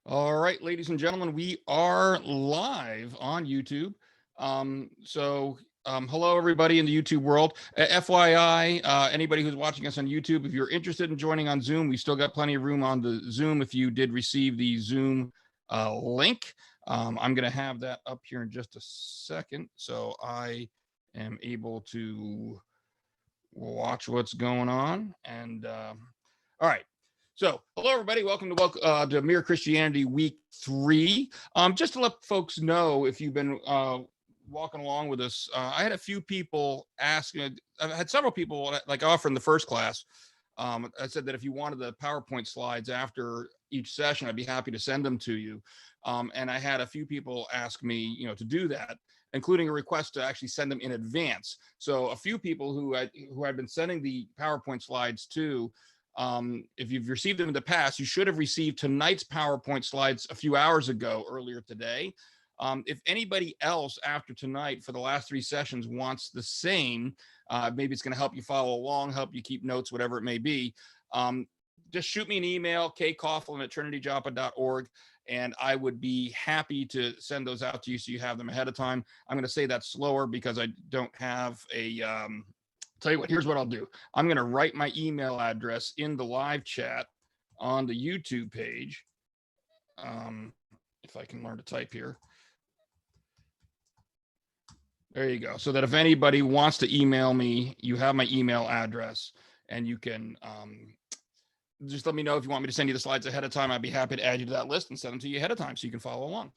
All right, ladies and gentlemen, we are live on YouTube. Hello, everybody in the YouTube world. FYI, anybody who's watching us on YouTube, if you're interested in joining on Zoom, we still got plenty of room on the Zoom if you did receive the Zoom link. I'm going to have that up here in just a second, so I am able to watch what's going on. All right. So, hello everybody. Welcome to Mere Christianity Week 3. Just to let folks know, if you've been walking along with us, I had a few people ask. I've had several people like offer in the first class. I said that if you wanted the PowerPoint slides after each session, I'd be happy to send them to you. And I had a few people ask me, to do that, including a request to actually send them in advance. So a few people who I've been sending the PowerPoint slides to. If you've received them in the past, you should have received tonight's PowerPoint slides a few hours ago, earlier today. If anybody else after tonight for the last 3 sessions wants the same, maybe it's going to help you follow along, help you keep notes, whatever it may be. Just shoot me an email, kcoughlin@trinityjoppa.org, and I would be happy to send those out to you so you have them ahead of time. I'm going to say that slower because I don't have a tell you what, here's what I'll do. I'm going to write my email address in the live chat on the YouTube page. If I can learn to type here. There you go. So that if anybody wants to email me, you have my email address, and you can just let me know if you want me to send you the slides ahead of time. I'd be happy to add you to that list and send them to you ahead of time so you can follow along.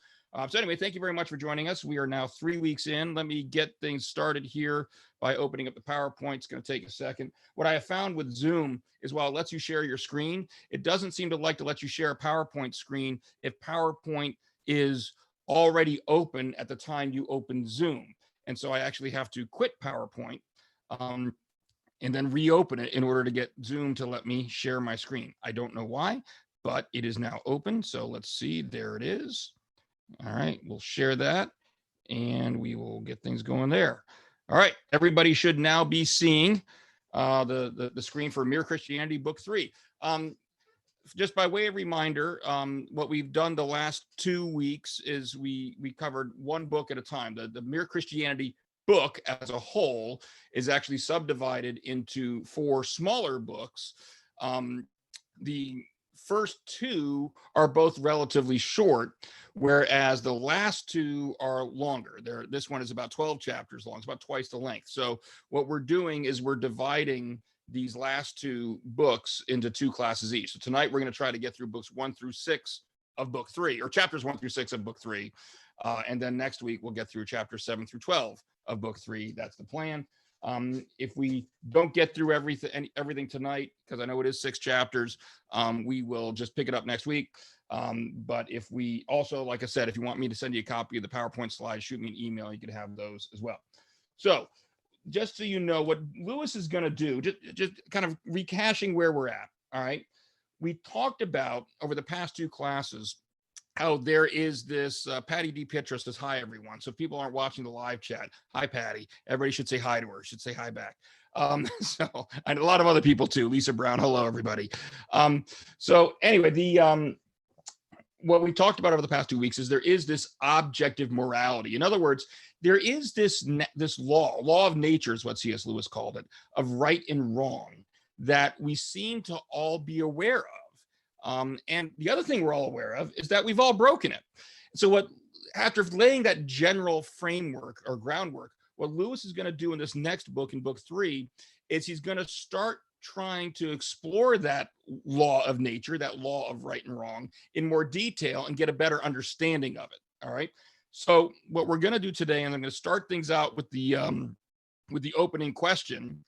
So anyway, thank you very much for joining us. We are now 3 weeks in. Let me get things started here by opening up the PowerPoint. It's going to take a second. What I have found with Zoom is while it lets you share your screen, it doesn't seem to like to let you share a PowerPoint screen if PowerPoint is already open at the time you open Zoom. And so I actually have to quit PowerPoint and then reopen it in order to get Zoom to let me share my screen. I don't know why, but it is now open. So let's see, there it is. All right, we'll share that and we will get things going there. All right, everybody should now be seeing the screen for Mere Christianity Book 3. Just by way of reminder, what we've done the last 2 weeks is we covered one book at a time. The Mere Christianity book as a whole is actually subdivided into 4 smaller books. The first 2 are both relatively short, whereas the last 2 are longer. This one is about 12 chapters long. It's about twice the length. So what we're doing is we're dividing these last 2 books into 2 classes each. So tonight we're going to try to get through books 1 through 6 of book 3, or chapters 1 through 6 of book 3. And then next week we'll get through chapters 7 through 12 of book 3. That's the plan. If we don't get through everything tonight, because I know it is 6 chapters, we will just pick it up next week. But if we also, like I said, if you want me to send you a copy of the PowerPoint slides, shoot me an email. You can have those as well. So just so you know what Lewis is going to do, just kind of rehashing where we're at. All right. We talked about over the past 2 classes how there is this Patty D. Pietro says hi, everyone. So if people aren't watching the live chat, hi, Patty. Everybody should say hi to her. Should say hi back. And a lot of other people too. Lisa Brown, hello, everybody. So anyway, what we talked about over the past 2 weeks is there is this objective morality. In other words, there is this law of nature is what C.S. Lewis called it, of right and wrong that we seem to all be aware of. And the other thing we're all aware of is that we've all broken it. So after laying that general framework or groundwork, what Lewis is going to do in this next book, in book 3, is he's going to start trying to explore that law of nature, that law of right and wrong, in more detail and get a better understanding of it. All right. So what we're going to do today, and I'm going to start things out with the opening question,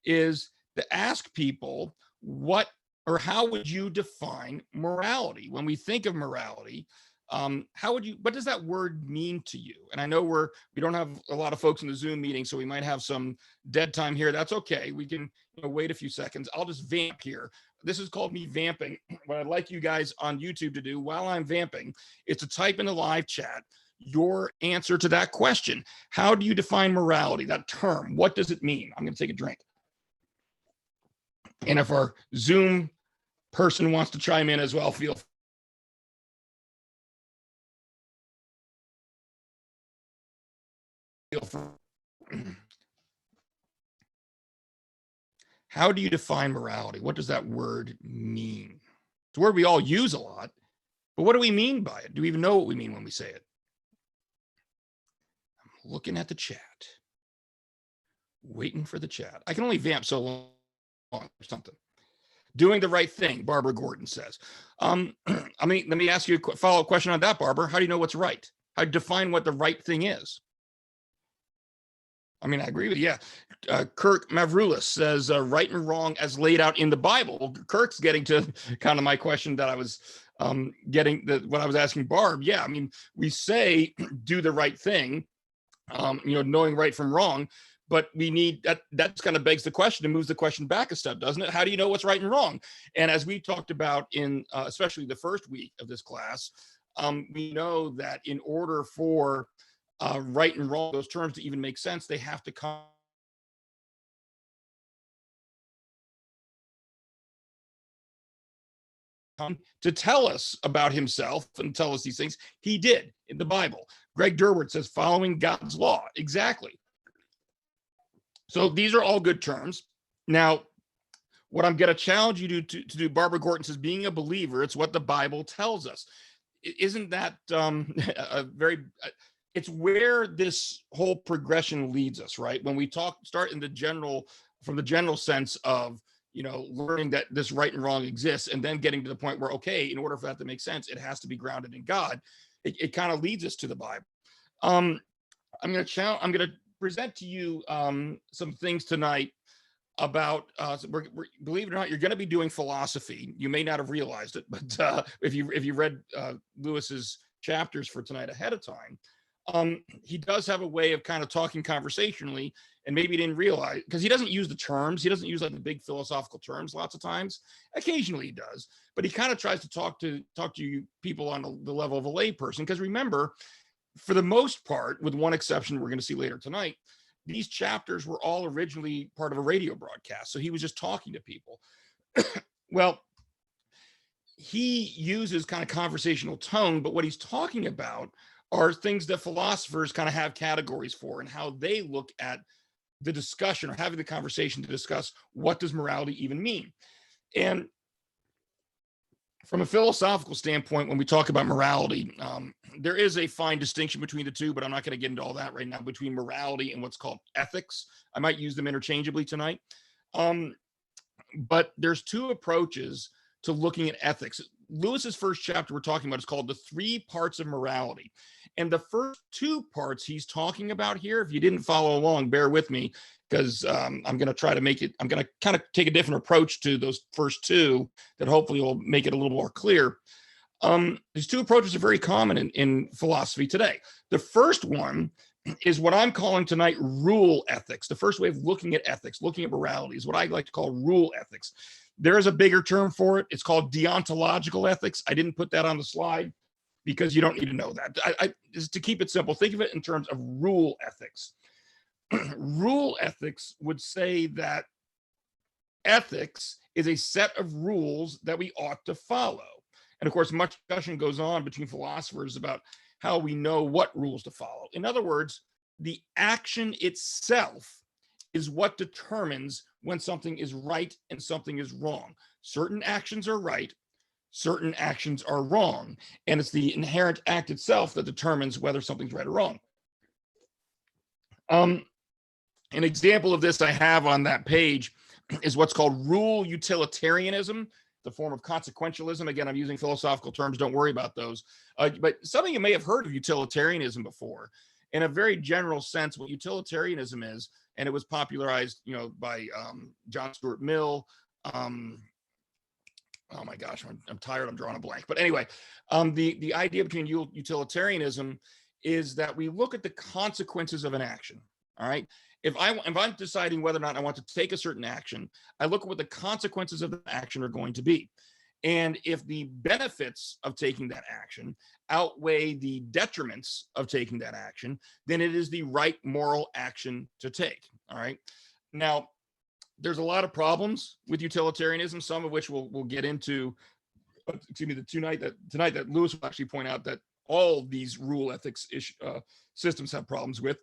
is to ask people what or how would you define morality? When we think of morality, what does that word mean to you? And I know we don't have a lot of folks in the Zoom meeting, so we might have some dead time here. That's okay. We can wait a few seconds. I'll just vamp here. This is called me vamping. What I'd like you guys on YouTube to do while I'm vamping is to type in the live chat your answer to that question. How do you define morality, that term? What does it mean? I'm going to take a drink. And if our Zoom person wants to chime in as well, feel How do you define morality? What does that word mean? It's a word we all use a lot, but what do we mean by it? Do we even know what we mean when we say it? I'm looking at the chat, waiting for the chat. I can only vamp so long or something. Doing the right thing, Barbara Gordon says. I mean, let me ask you a follow-up question on that, Barbara. How do you know what's right? How do you define what the right thing is? I mean, I agree with you. Yeah. Kirk Mavroulis says right and wrong as laid out in the Bible. Kirk's getting to kind of my question that I was what I was asking Barb. Yeah, I mean, we say do the right thing, knowing right from wrong, but we need that's kind of begs the question and moves the question back a step, doesn't it? How do you know what's right and wrong? And as we talked about in especially the first week of this class, we know that in order for right and wrong, those terms to even make sense, they have to come to tell us about himself and tell us these things. He did in the Bible. Greg Durward says following God's law. Exactly. So these are all good terms. Now, what I'm going to challenge you to do, Barbara Gordon says, being a believer, it's what the Bible tells us. Isn't that it's where this whole progression leads us, right? When we start in from the general sense of, learning that this right and wrong exists, and then getting to the point where, okay, in order for that to make sense, it has to be grounded in God. It kind of leads us to the Bible. I'm going to present to you some things tonight about believe it or not, you're going to be doing philosophy. You may not have realized it, but if you read Lewis's chapters for tonight ahead of time, he does have a way of kind of talking conversationally, and maybe he didn't realize, because he doesn't use the terms. He doesn't use like the big philosophical terms lots of times. Occasionally he does, but he kind of tries to talk to you people on the level of a lay person. Because remember, for the most part, with one exception we're going to see later tonight, these chapters were all originally part of a radio broadcast. So he was just talking to people. Well, he uses kind of conversational tone, but what he's talking about are things that philosophers kind of have categories for, and how they look at the discussion or having the conversation to discuss what does morality even mean. And from a philosophical standpoint, when we talk about morality, there is a fine distinction between the two, but I'm not going to get into all that right now, between morality and what's called ethics. I might use them interchangeably tonight. But there's two approaches to looking at ethics. Lewis's first chapter we're talking about is called The Three Parts of Morality. And the first two parts he's talking about here, if you didn't follow along, bear with me, because I'm going to try to make it, I'm going to kind of take a different approach to those first two that hopefully will make it a little more clear. These two approaches are very common in philosophy today. The first one is what I'm calling tonight rule ethics. The first way of looking at ethics, looking at morality, is what I like to call rule ethics. There is a bigger term for it. It's called deontological ethics. I didn't put that on the slide because you don't need to know that. Just to keep it simple, think of it in terms of rule ethics. Rule ethics would say that ethics is a set of rules that we ought to follow. And of course, much discussion goes on between philosophers about how we know what rules to follow. In other words, the action itself is what determines when something is right and something is wrong. Certain actions are right, certain actions are wrong, and it's the inherent act itself that determines whether something's right or wrong. An example of this I have on that page is what's called rule utilitarianism, the form of consequentialism. Again, I'm using philosophical terms, don't worry about those. But some of you may have heard of utilitarianism before. In a very general sense, what utilitarianism is, and it was popularized, by John Stuart Mill. Oh my gosh, I'm tired, I'm drawing a blank. But anyway, the idea between utilitarianism is that we look at the consequences of an action. All right. If I'm deciding whether or not I want to take a certain action, I look at what the consequences of the action are going to be. And if the benefits of taking that action outweigh the detriments of taking that action, then it is the right moral action to take. All right. Now, there's a lot of problems with utilitarianism, some of which we'll get into. Tonight that Lewis will actually point out that all these rule ethics systems have problems with.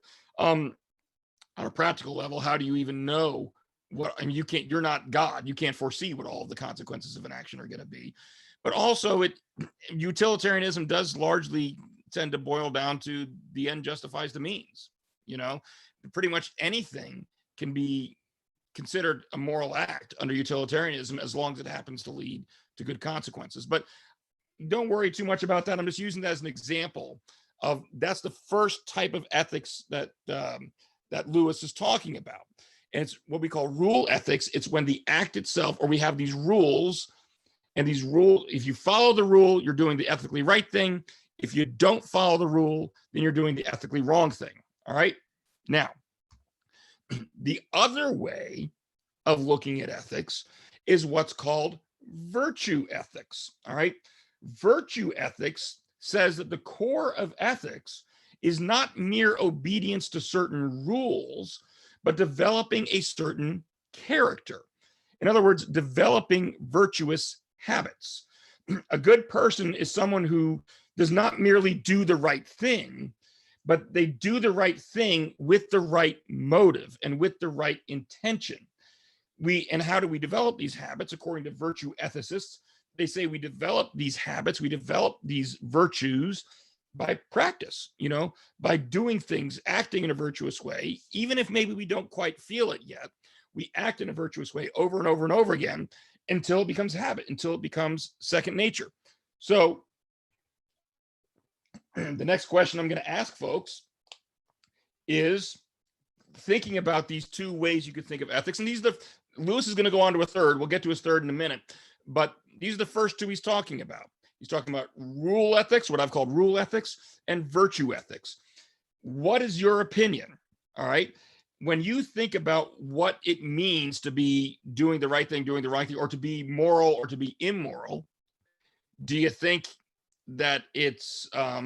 on a practical level, how do you even know what, I mean, you're not God. You can't foresee what all of the consequences of an action are going to be. But also utilitarianism does largely tend to boil down to the end justifies the means. Pretty much anything can be considered a moral act under utilitarianism as long as it happens to lead to good consequences. But don't worry too much about that. I'm just using that as an example of that's the first type of ethics that Lewis is talking about. And it's what we call rule ethics. It's when the act itself, or we have these rules, and these rules, if you follow the rule, you're doing the ethically right thing. If you don't follow the rule, then you're doing the ethically wrong thing. All right. Now, the other way of looking at ethics is what's called virtue ethics. All right. Virtue ethics says that the core of ethics is not mere obedience to certain rules, but developing a certain character. In other words, developing virtuous habits. A good person is someone who does not merely do the right thing, but they do the right thing with the right motive and with the right intention. And how do we develop these habits? According to virtue ethicists, they say we develop these habits, we develop these virtues by practice, by doing things, acting in a virtuous way, even if maybe we don't quite feel it yet. We act in a virtuous way over and over and over again until it becomes habit, until it becomes second nature. So the next question I'm going to ask folks is thinking about these two ways you could think of ethics. And Lewis is going to go on to a third. We'll get to his third in a minute. But these are the first two he's talking about. He's talking about rule ethics, what I've called rule ethics, and virtue ethics. What is your opinion? All right. When you think about what it means to be doing the right thing, or to be moral or to be immoral, do you think that it's a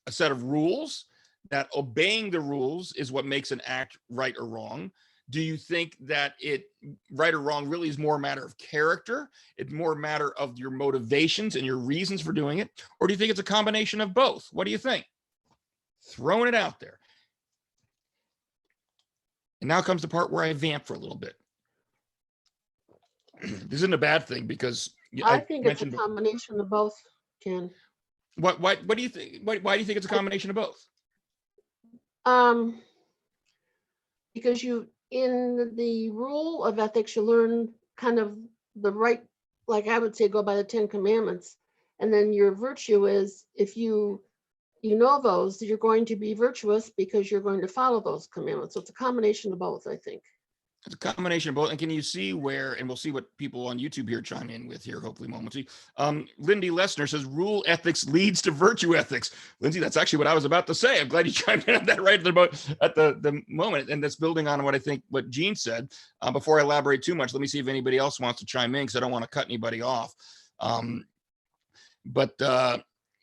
set of rules, that obeying the rules is what makes an act right or wrong? Do you think that right or wrong really is more a matter of character? It's more a matter of your motivations and your reasons for doing it? Or do you think it's a combination of both? What do you think? Throwing it out there. And now comes the part where I vamp for a little bit. This isn't a bad thing because I think it's a combination of both, Ken. What do you think? Why do you think it's a combination of both? Because in the rule of ethics, you learn kind of the right, like I would say, go by the 10 commandments. And then your virtue is, if you know those, you're going to be virtuous because you're going to follow those commandments. So it's a combination of both, I think. It's a combination of both. And can you see where, and we'll see what people on YouTube here chime in with here, hopefully momentarily. Lindy Lessner says, rule ethics leads to virtue ethics. Lindsay, that's actually what I was about to say. I'm glad you chimed in on that right at the moment. And that's building on what Gene said. Before I elaborate too much, let me see if anybody else wants to chime in, because I don't want to cut anybody off.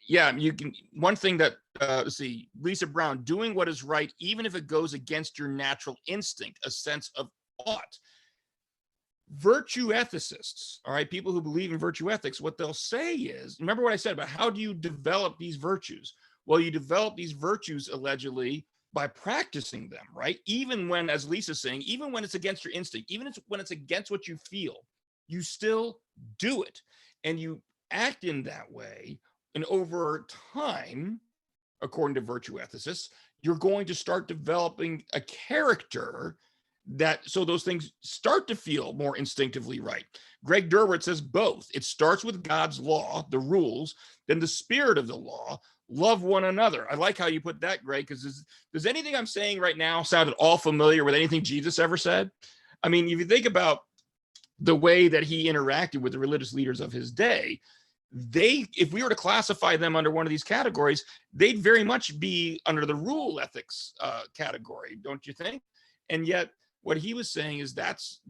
Yeah, you can. One thing that, let's see, Lisa Brown, doing what is right, even if it goes against your natural instinct, a sense of ought. Virtue ethicists, all right, people who believe in virtue ethics, what they'll say is, remember what I said about how do you develop these virtues? Well, you develop these virtues allegedly by practicing them, right? Even when, as Lisa's saying, even when it's against your instinct, even when it's against what you feel, you still do it. And you act in that way. And over time, according to virtue ethicists, you're going to start developing a character so those things start to feel more instinctively right. Greg Derwitz says both. It starts with God's law, the rules, then the spirit of the law, love one another. I like how you put that, Greg, because does anything I'm saying right now sound at all familiar with anything Jesus ever said? I mean, if you think about the way that he interacted with the religious leaders of his day, if we were to classify them under one of these categories, they'd very much be under the rule ethics category, don't you think? And yet what he was saying is that's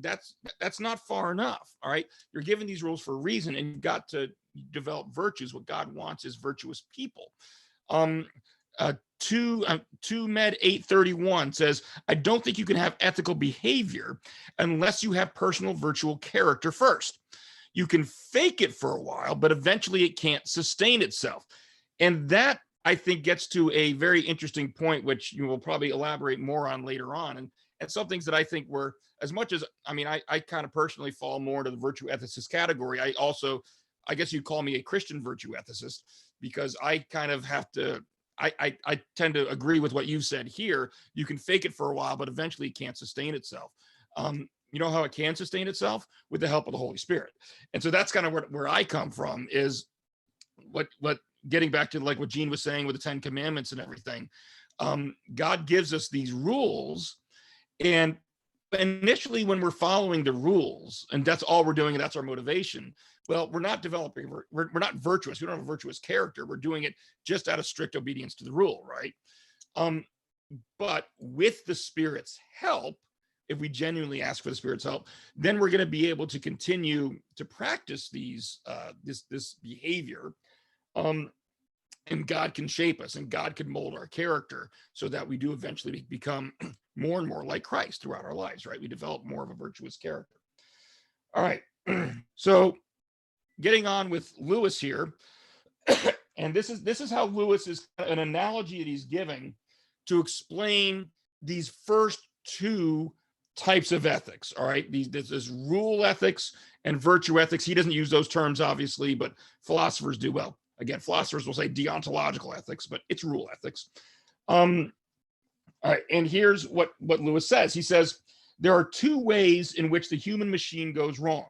not far enough. All right. You're given these rules for a reason, and you've got to develop virtues. What God wants is virtuous people. 2med 831 says, I don't think you can have ethical behavior unless you have personal virtual character first. You can fake it for a while, but eventually it can't sustain itself. And that, I think, gets to a very interesting point, which you will probably elaborate more on later on. And and some things that I think were, as much as, I mean, I kind of personally fall more into the virtue ethicist category. I guess you'd call me a Christian virtue ethicist, because I kind of have to, I tend to agree with what you've said here. You can fake it for a while, but eventually it can't sustain itself. You know how it can sustain itself? With the help of the Holy Spirit. And so that's kind of where I come from, is what getting back to like what Gene was saying with the 10 Commandments and everything. God gives us these rules, and initially when we're following the rules and that's all we're doing and that's our motivation, well, we're not developing, we're not virtuous. We don't have a virtuous character. We're doing it just out of strict obedience to the rule, right? But with the Spirit's help, if we genuinely ask for the Spirit's help, then we're going to be able to continue to practice these this behavior, and God can shape us, and God can mold our character so that we do eventually become more and more like Christ throughout our lives, right? We develop more of a virtuous character. All right. So getting on with Lewis here, and this is how Lewis is an analogy that he's giving to explain these first two types of ethics. All right. This is rule ethics and virtue ethics. He doesn't use those terms, obviously, but philosophers do. Well, again, philosophers will say deontological ethics, but it's rule ethics. All right, and here's what Lewis says. He says, there are two ways in which the human machine goes wrong.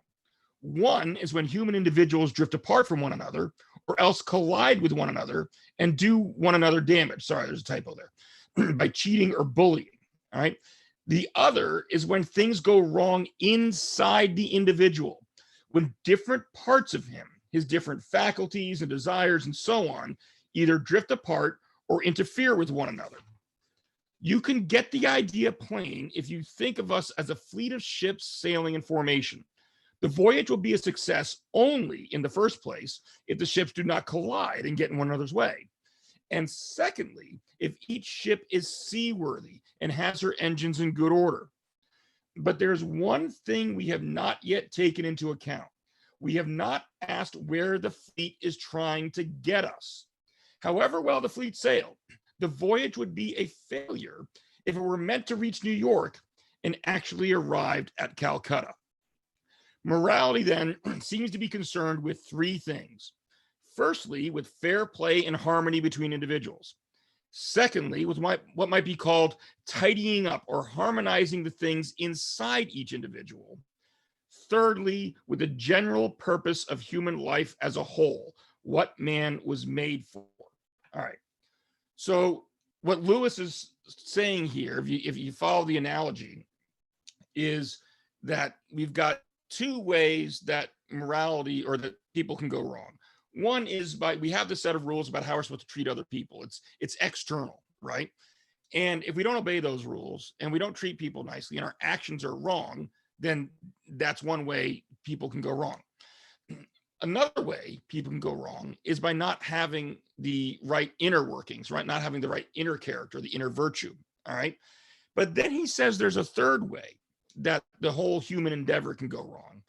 One is when human individuals drift apart from one another, or else collide with one another and do one another damage. Sorry, there's a typo there. By cheating or bullying. All right. The other is when things go wrong inside the individual, when different parts of him, his different faculties and desires and so on, either drift apart or interfere with one another. You can get the idea plain if you think of us as a fleet of ships sailing in formation. The voyage will be a success only, in the first place, if the ships do not collide and get in one another's way. And secondly, if each ship is seaworthy and has her engines in good order. But there's one thing we have not yet taken into account. We have not asked where the fleet is trying to get us. However well the fleet sailed, the voyage would be a failure if it were meant to reach New York and actually arrived at Calcutta. Morality then seems to be concerned with three things. Firstly, with fair play and harmony between individuals. Secondly, with what might be called tidying up or harmonizing the things inside each individual. Thirdly, with the general purpose of human life as a whole, what man was made for. All right. So what Lewis is saying here, if you follow the analogy, is that we've got two ways that morality or that people can go wrong. One is we have the set of rules about how we're supposed to treat other people. It's external, right? And if we don't obey those rules and we don't treat people nicely and our actions are wrong, then that's one way people can go wrong. Another way people can go wrong is by not having the right inner workings, right? Not having the right inner character, the inner virtue, all right? But then he says there's a third way that the whole human endeavor can go wrong.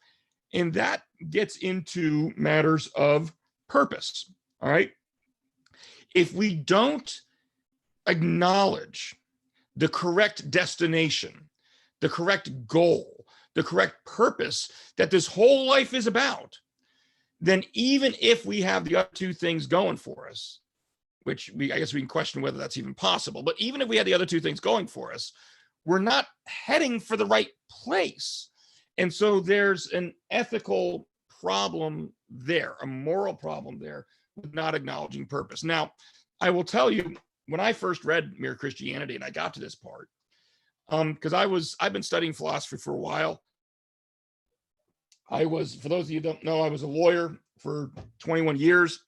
And that gets into matters of purpose, all right? If we don't acknowledge the correct destination, the correct goal, the correct purpose that this whole life is about, then even if we have the other two things going for us, which I guess we can question whether that's even possible, but even if we had the other two things going for us, we're not heading for the right place. And so there's an ethical problem there, a moral problem there with not acknowledging purpose. Now, I will tell you, when I first read Mere Christianity and I got to this part, because I've been studying philosophy for a while. For those of you who don't know, I was a lawyer for 21 years.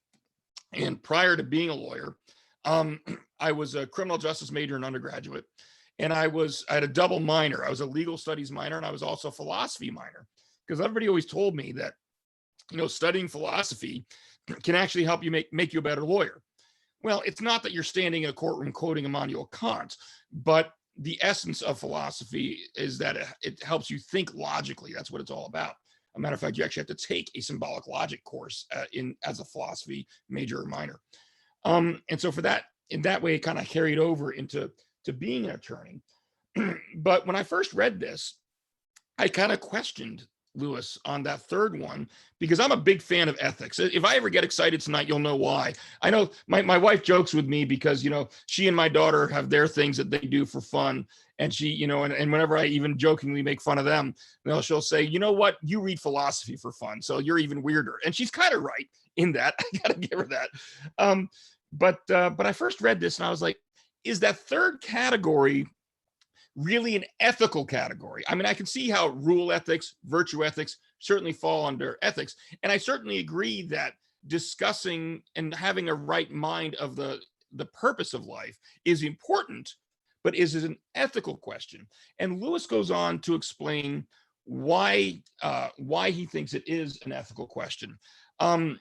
And prior to being a lawyer, I was a criminal justice major in undergraduate. And I had a double minor. I was a legal studies minor, and I was also a philosophy minor, because everybody always told me that, studying philosophy can actually help you make you a better lawyer. Well, it's not that you're standing in a courtroom quoting Immanuel Kant, but the essence of philosophy is that it helps you think logically. That's what it's all about. As a matter of fact, you actually have to take a symbolic logic course as a philosophy major or minor. And so in that way, it kind of carried over into being an attorney. But when I first read this, I kind of questioned Lewis on that third one, because I'm a big fan of ethics. If I ever get excited tonight, you'll know why. I know my wife jokes with me because, she and my daughter have their things that they do for fun. And she, and whenever I even jokingly make fun of them, she'll say, you know what, you read philosophy for fun, so you're even weirder. And she's kind of right in that. I gotta give her that. But I first read this and I was like, is that third category really an ethical category? I mean, I can see how rule ethics, virtue ethics certainly fall under ethics. And I certainly agree that discussing and having a right mind of the purpose of life is important, but is it an ethical question? And Lewis goes on to explain why he thinks it is an ethical question. And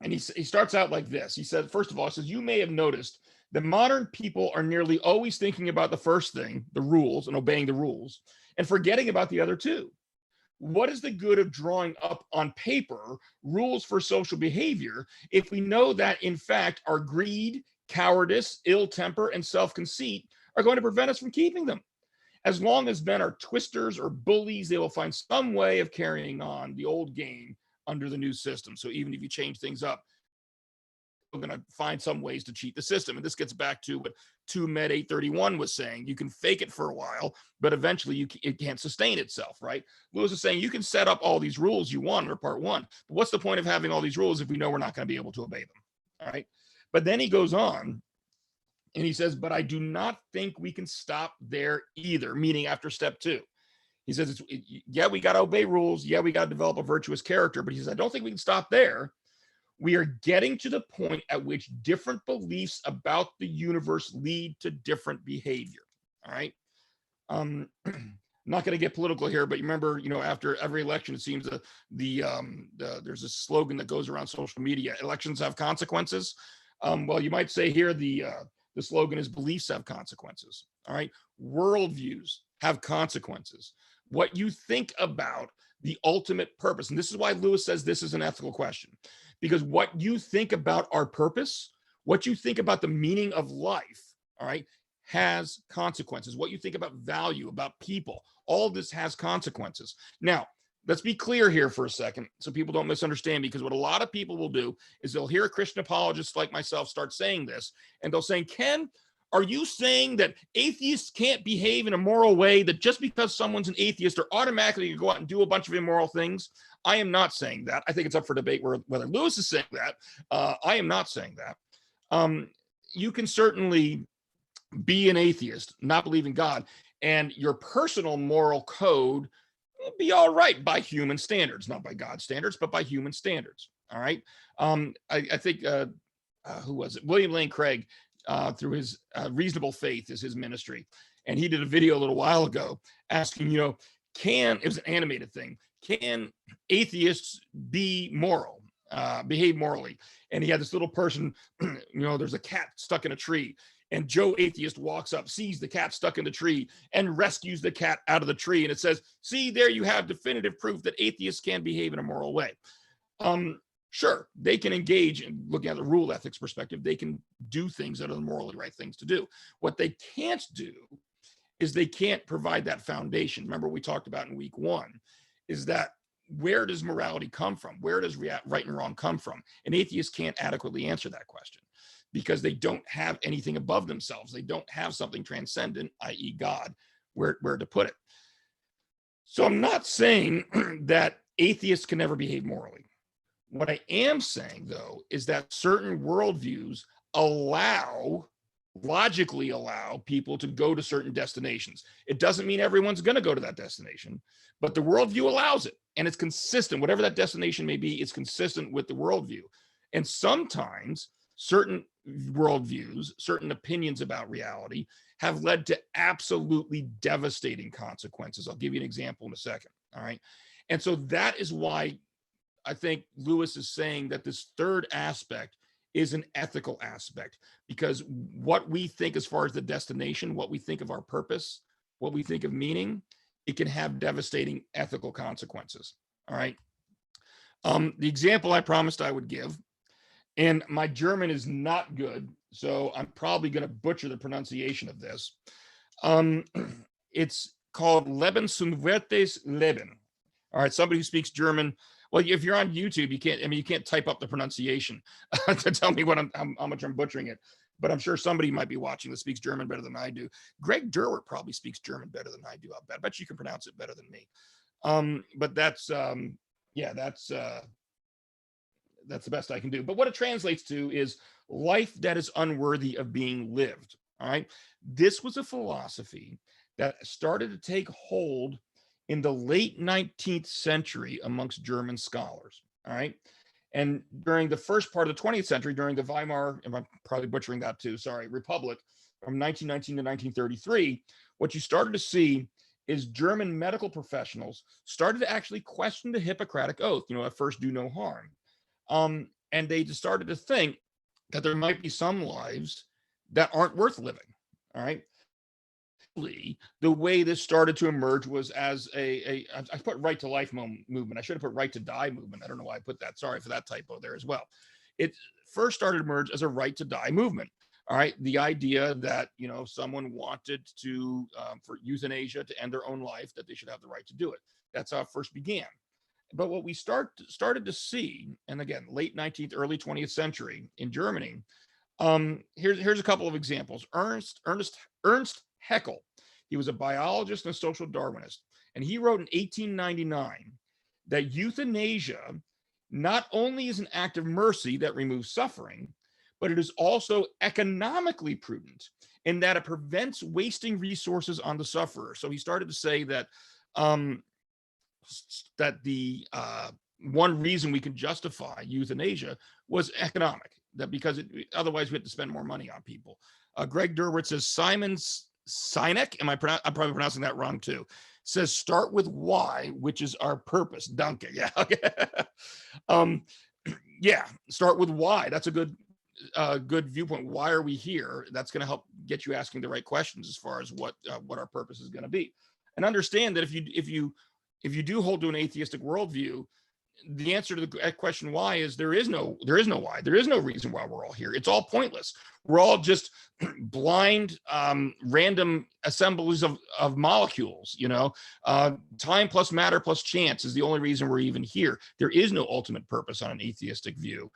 he starts out like this. He said, first of all, he says, you may have noticed that modern people are nearly always thinking about the first thing, the rules, and obeying the rules, and forgetting about the other two. What is the good of drawing up on paper rules for social behavior if we know that, in fact, our greed, cowardice, ill temper, and self-conceit are going to prevent us from keeping them? As long as men are twisters or bullies, they will find some way of carrying on the old game under the new system. So even if you change things up, we're going to find some ways to cheat the system. And this gets back to what 2 Med 831 was saying. You can fake it for a while, but eventually it can't sustain itself, right? Lewis is saying you can set up all these rules you want under part one, but what's the point of having all these rules if we know we're not going to be able to obey them? All right. But then he goes on and he says, but I do not think we can stop there either, meaning after step two. He says, yeah, we got to obey rules. Yeah, we got to develop a virtuous character. But he says, I don't think we can stop there. We are getting to the point at which different beliefs about the universe lead to different behavior. All right. I'm not going to get political here, but you remember, after every election, it seems there's a slogan that goes around social media: elections have consequences. Well, you might say here the slogan is beliefs have consequences. All right. Worldviews have consequences. What you think about the ultimate purpose, and this is why Lewis says this is an ethical question, because what you think about our purpose, what you think about the meaning of life, all right, has consequences. What you think about value, about people, all this has consequences. Now, let's be clear here for a second so people don't misunderstand, because what a lot of people will do is they'll hear a Christian apologist like myself start saying this, and they'll say, Ken, are you saying that atheists can't behave in a moral way, that just because someone's an atheist, they're automatically going to go out and do a bunch of immoral things? I am not saying that. I think it's up for debate whether Lewis is saying that. I am not saying that. You can certainly be an atheist, not believe in God, and your personal moral code will be all right by human standards, not by God's standards, but by human standards. All right. I think, who was it? William Lane Craig, through his Reasonable Faith is his ministry. And he did a video a little while ago asking, it was an animated thing, can atheists be moral, behave morally? And he had this little person, there's a cat stuck in a tree, and Joe Atheist walks up, sees the cat stuck in the tree, and rescues the cat out of the tree. And it says, see, there you have definitive proof that atheists can behave in a moral way. Sure, they can engage in looking at the rule ethics perspective. They can do things that are the morally right things to do. What they can't do is they can't provide that foundation. Remember, we talked about in week one, is that where does morality come from? Where does right and wrong come from? And atheists can't adequately answer that question because they don't have anything above themselves. They don't have something transcendent, i.e. God, where to put it. So I'm not saying that atheists can never behave morally. What I am saying, though, is that certain worldviews logically allow people to go to certain destinations. It doesn't mean everyone's going to go to that destination, but the worldview allows it, and it's consistent. Whatever that destination may be, it's consistent with the worldview. And sometimes certain worldviews, certain opinions about reality have led to absolutely devastating consequences. I'll give you an example in a second. All right. And so that is why I think Lewis is saying that this third aspect is an ethical aspect, because what we think as far as the destination, what we think of our purpose, what we think of meaning, it can have devastating ethical consequences. All right. The example I promised I would give, and my German is not good, so I'm probably going to butcher the pronunciation of this. Um, it's called Lebenswertes Leben. All right, somebody who speaks German. Well, if you're on YouTube, you can't. I mean, you can't type up the pronunciation to tell me what how much I'm butchering it. But I'm sure somebody might be watching that speaks German better than I do. Greg Derwert probably speaks German better than I do. I bet you can pronounce it better than me. But that's yeah, that's the best I can do. But what it translates to is life that is unworthy of being lived. All right. This was a philosophy that started to take hold in the late 19th century amongst German scholars. All right. And during the first part of the 20th century, during the Weimar, and I'm probably butchering that too, sorry, Republic from 1919 to 1933, what you started to see is German medical professionals started to actually question the Hippocratic Oath, at first do no harm. And they just started to think that there might be some lives that aren't worth living. All right. The way this started to emerge was as I put right to life movement. I should have put right to die movement. I don't know why I put that. Sorry for that typo there as well. It first started to emerge as a right to die movement. All right. The idea that, someone wanted to, for euthanasia to end their own life, that they should have the right to do it. That's how it first began. But what we started to see, and again, late 19th, early 20th century in Germany, here's a couple of examples. Ernst Haeckel, he was a biologist and a social Darwinist, and he wrote in 1899 that euthanasia not only is an act of mercy that removes suffering, but it is also economically prudent in that it prevents wasting resources on the sufferer. So he started to say that that the one reason we could justify euthanasia was economic, that because otherwise we have to spend more money on people. Greg Derwert says Simon Sinek, I'm probably pronouncing that wrong too, says start with why, which is our purpose. Danke. Yeah. Yeah, start with why. That's a good viewpoint. Why are we here? That's going to help get you asking the right questions as far as what our purpose is going to be. And understand that if you do hold to an atheistic worldview, the answer to the question why is there is no why. There is no reason why we're all here. It's all pointless. We're all just blind, random assemblies of molecules. Time plus matter plus chance is the only reason we're even here. There is no ultimate purpose on an atheistic view,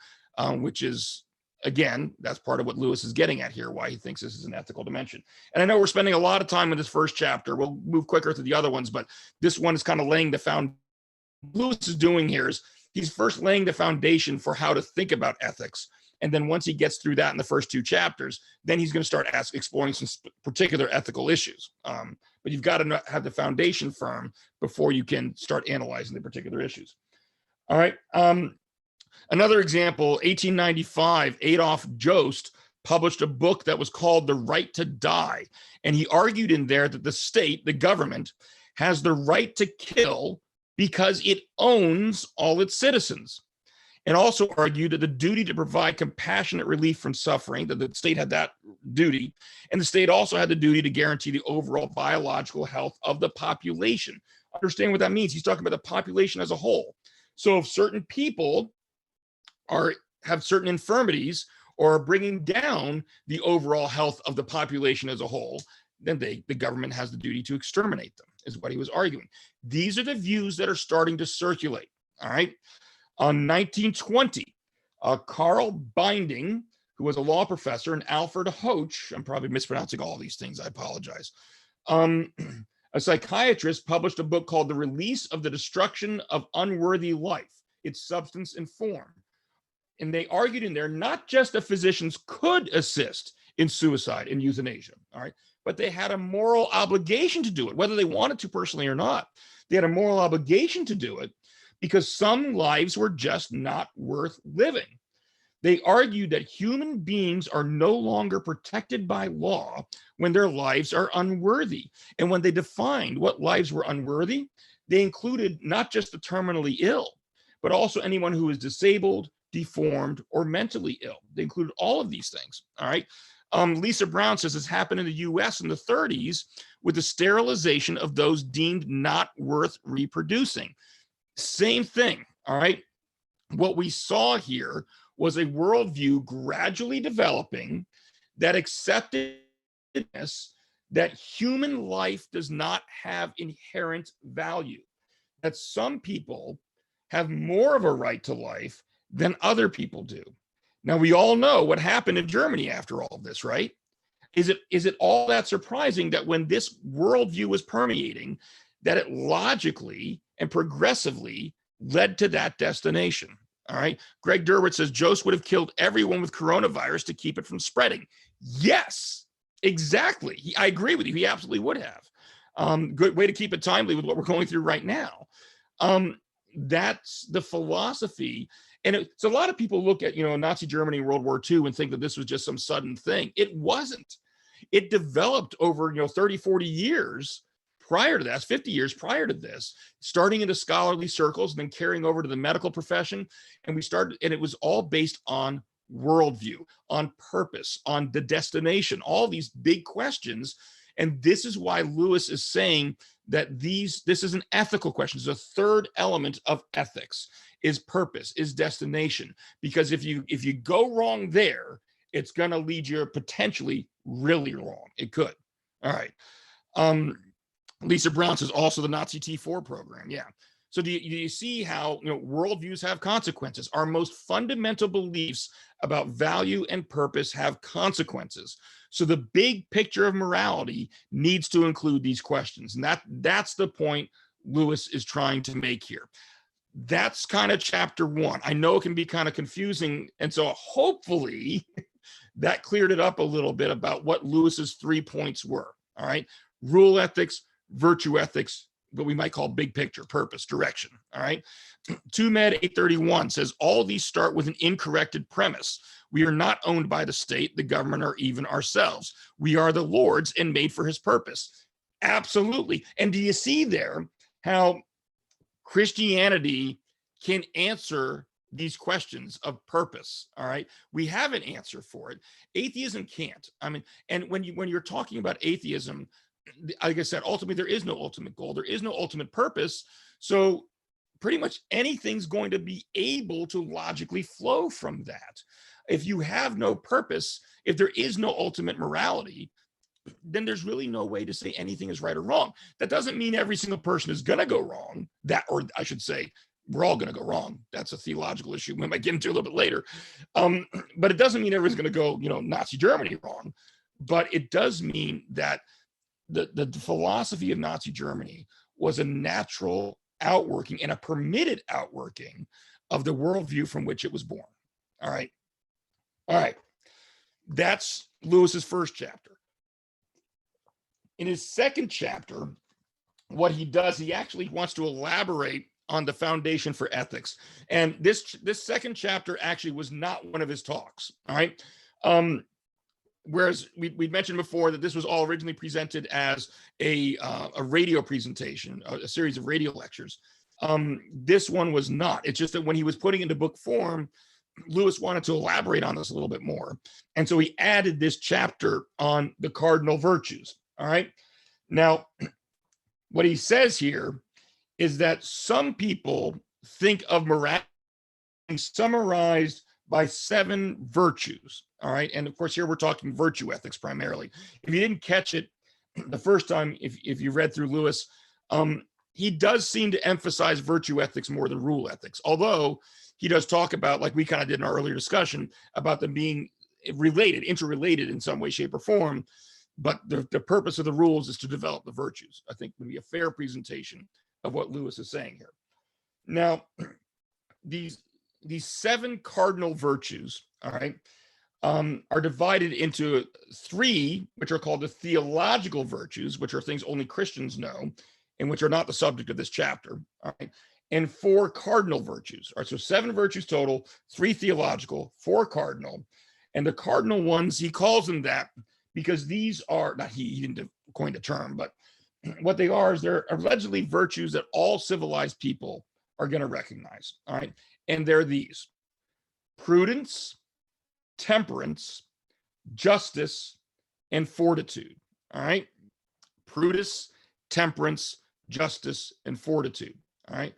which is, again, that's part of what Lewis is getting at here, why he thinks this is an ethical dimension. And I know we're spending a lot of time in this first chapter. We'll move quicker to the other ones, but this one is kind of laying the foundation. Lewis is doing here is he's first laying the foundation for how to think about ethics. And then once he gets through that in the first two chapters, then he's going to start exploring some particular ethical issues. But you've got to have the foundation firm before you can start analyzing the particular issues. All right. Another example, 1895, Adolf Jost published a book that was called The Right to Die. And he argued in there that the state, the government, has the right to kill because it owns all its citizens. And also argued that the duty to provide compassionate relief from suffering, that the state had that duty, and the state also had the duty to guarantee the overall biological health of the population. Understand what that means. He's talking about the population as a whole. So if certain people have certain infirmities or are bringing down the overall health of the population as a whole, then the government has the duty to exterminate them, is what he was arguing. These are the views that are starting to circulate. All right. On 1920, Carl Binding, who was a law professor, and Alfred Hoche, I'm probably mispronouncing all these things, I apologize, a psychiatrist, published a book called The Release of the Destruction of Unworthy Life, Its Substance and Form. And they argued in there, not just that physicians could assist in suicide and euthanasia, all right, but they had a moral obligation to do it, whether they wanted to personally or not. They had a moral obligation to do it because some lives were just not worth living. They argued that human beings are no longer protected by law when their lives are unworthy. And when they defined what lives were unworthy, they included not just the terminally ill, but also anyone who is disabled, deformed, or mentally ill. They included all of these things, all right? Lisa Brown says this happened in the US in the 30s with the sterilization of those deemed not worth reproducing. Same thing, all right? What we saw here was a worldview gradually developing that accepted this, that human life does not have inherent value, that some people have more of a right to life than other people do. Now, we all know what happened in Germany after all of this, right? Is it all that surprising that when this worldview was permeating, that it logically and progressively led to that destination? All right. Greg Derwitz says Joseph would have killed everyone with coronavirus to keep it from spreading. Yes, exactly. I agree with you. He absolutely would have. Good way to keep it timely with what we're going through right now. That's the philosophy. And so a lot of people look at, Nazi Germany, World War II, and think that this was just some sudden thing. It wasn't. It developed over, 30, 40 years prior to that, 50 years prior to this, starting into scholarly circles and then carrying over to the medical profession. And it was all based on worldview, on purpose, on the destination, all these big questions. And this is why Lewis is saying that this is an ethical question. It's a third element of ethics, is purpose, is destination. Because if you go wrong there, it's going to lead you potentially really wrong. It could. All right. Lisa Brown says also the Nazi T4 program. Yeah. So do you see how worldviews have consequences? Our most fundamental beliefs about value and purpose have consequences. So the big picture of morality needs to include these questions. And that's the point Lewis is trying to make here. That's kind of chapter 1. I know it can be kind of confusing. And so hopefully that cleared it up a little bit about what Lewis's 3 points were. All right. Rule ethics, virtue ethics, what we might call big picture, purpose, direction. All right. 2 Med 831 says all these start with an incorrected premise. We are not owned by the state, the government, or even ourselves. We are the Lord's and made for his purpose. Absolutely. And do you see there how Christianity can answer these questions of purpose? All right. We have an answer for it. Atheism can't. I mean, and when you're talking about atheism, like I said, ultimately, there is no ultimate goal. There is no ultimate purpose. So pretty much anything's going to be able to logically flow from that. If you have no purpose, if there is no ultimate morality, then there's really no way to say anything is right or wrong. That doesn't mean every single person is going to go wrong. Or I should say, we're all going to go wrong. That's a theological issue we might get into a little bit later. But it doesn't mean everyone's going to go, Nazi Germany wrong. But it does mean that the philosophy of Nazi Germany was a natural outworking and a permitted outworking of the worldview from which it was born. All right. That's Lewis's first chapter. In his second chapter, what he does, he actually wants to elaborate on the foundation for ethics. And this second chapter actually was not one of his talks. All right. Whereas we mentioned before that this was all originally presented as a radio presentation, a series of radio lectures. This one was not. It's just that when he was putting it into book form, Lewis wanted to elaborate on this a little bit more. And so he added this chapter on the Cardinal Virtues. All right. Now, what he says here is that some people think of morality summarized by 7 virtues. All right. And of course, here we're talking virtue ethics primarily. If you didn't catch it the first time, if you read through Lewis, he does seem to emphasize virtue ethics more than rule ethics, although he does talk about, like we kind of did in our earlier discussion, about them being interrelated in some way, shape, or form. But the purpose of the rules is to develop the virtues. I think would be a fair presentation of what Lewis is saying here. Now, these 7 cardinal virtues, all right, are divided into 3, which are called the theological virtues, which are things only Christians know, and which are not the subject of this chapter, all right, and 4 cardinal virtues. All right, so 7 virtues total, 3 theological, 4 cardinal. And the cardinal ones, he calls them that because these are, not he didn't coin the term, but what they are is they're allegedly virtues that all civilized people are going to recognize, all right? And they're these: prudence, temperance, justice, and fortitude, all right? Prudence, temperance, justice, and fortitude, all right?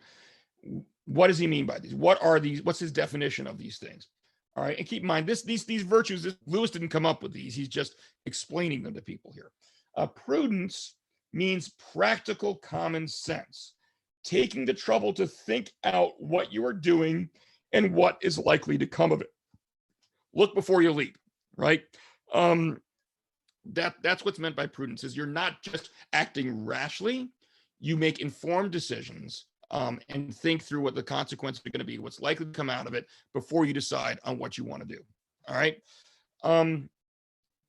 What does he mean by these? What are these? What's his definition of these things? All right, and keep in mind, these virtues, Lewis didn't come up with these. He's just explaining them to people here. Prudence means practical common sense, taking the trouble to think out what you are doing and what is likely to come of it. Look before you leap, right? That's what's meant by prudence, is you're not just acting rashly, you make informed decisions, and think through what the consequences are going to be, what's likely to come out of it before you decide on what you want to do. All right.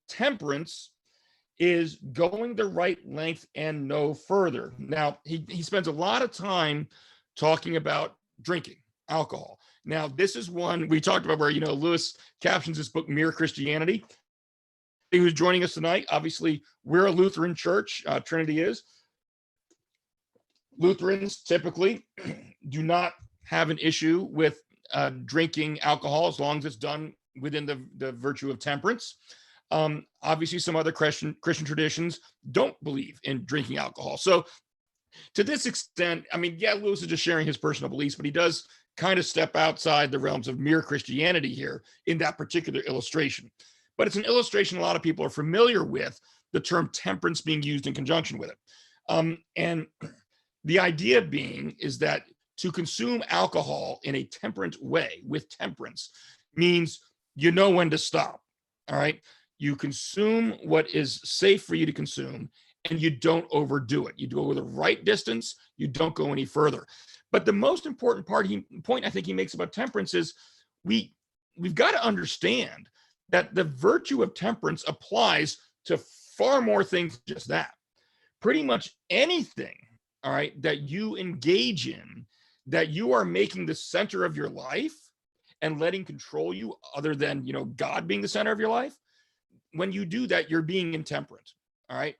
Temperance is going the right length and no further. Now, he spends a lot of time talking about drinking alcohol. Now, this is one we talked about where, Lewis captions this book, Mere Christianity. Who's joining us tonight? Obviously, we're a Lutheran church. Trinity is. Lutherans typically do not have an issue with drinking alcohol as long as it's done within the virtue of temperance. Obviously, some other Christian traditions don't believe in drinking alcohol. So to this extent, Lewis is just sharing his personal beliefs, but he does kind of step outside the realms of mere Christianity here in that particular illustration. But it's an illustration a lot of people are familiar with, the term temperance being used in conjunction with it. And the idea being is that to consume alcohol in a temperate way with temperance means you know when to stop. All right. You consume what is safe for you to consume, and you don't overdo it. You go the right distance. You don't go any further. But the most important point I think he makes about temperance is we've got to understand that the virtue of temperance applies to far more things than just that. Pretty much anything, all right, that you engage in, that you are making the center of your life and letting control you other than, God being the center of your life. When you do that, you're being intemperate, all right?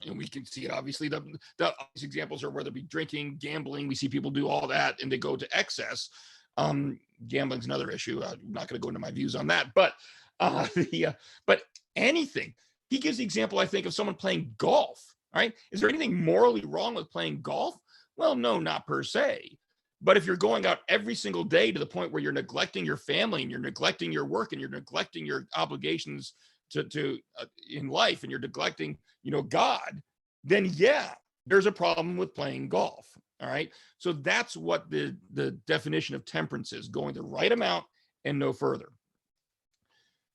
And we can see it, obviously. The obvious examples are whether it be drinking, gambling. We see people do all that and they go to excess. Gambling's another issue. I'm not going to go into my views on that. But but anything. He gives the example, I think, of someone playing golf, right? Is there anything morally wrong with playing golf? Well, no, not per se. But if you're going out every single day to the point where you're neglecting your family and you're neglecting your work and you're neglecting your obligations to in life and you're neglecting, God, then yeah, there's a problem with playing golf. All right. So that's what the definition of temperance is: going the right amount and no further.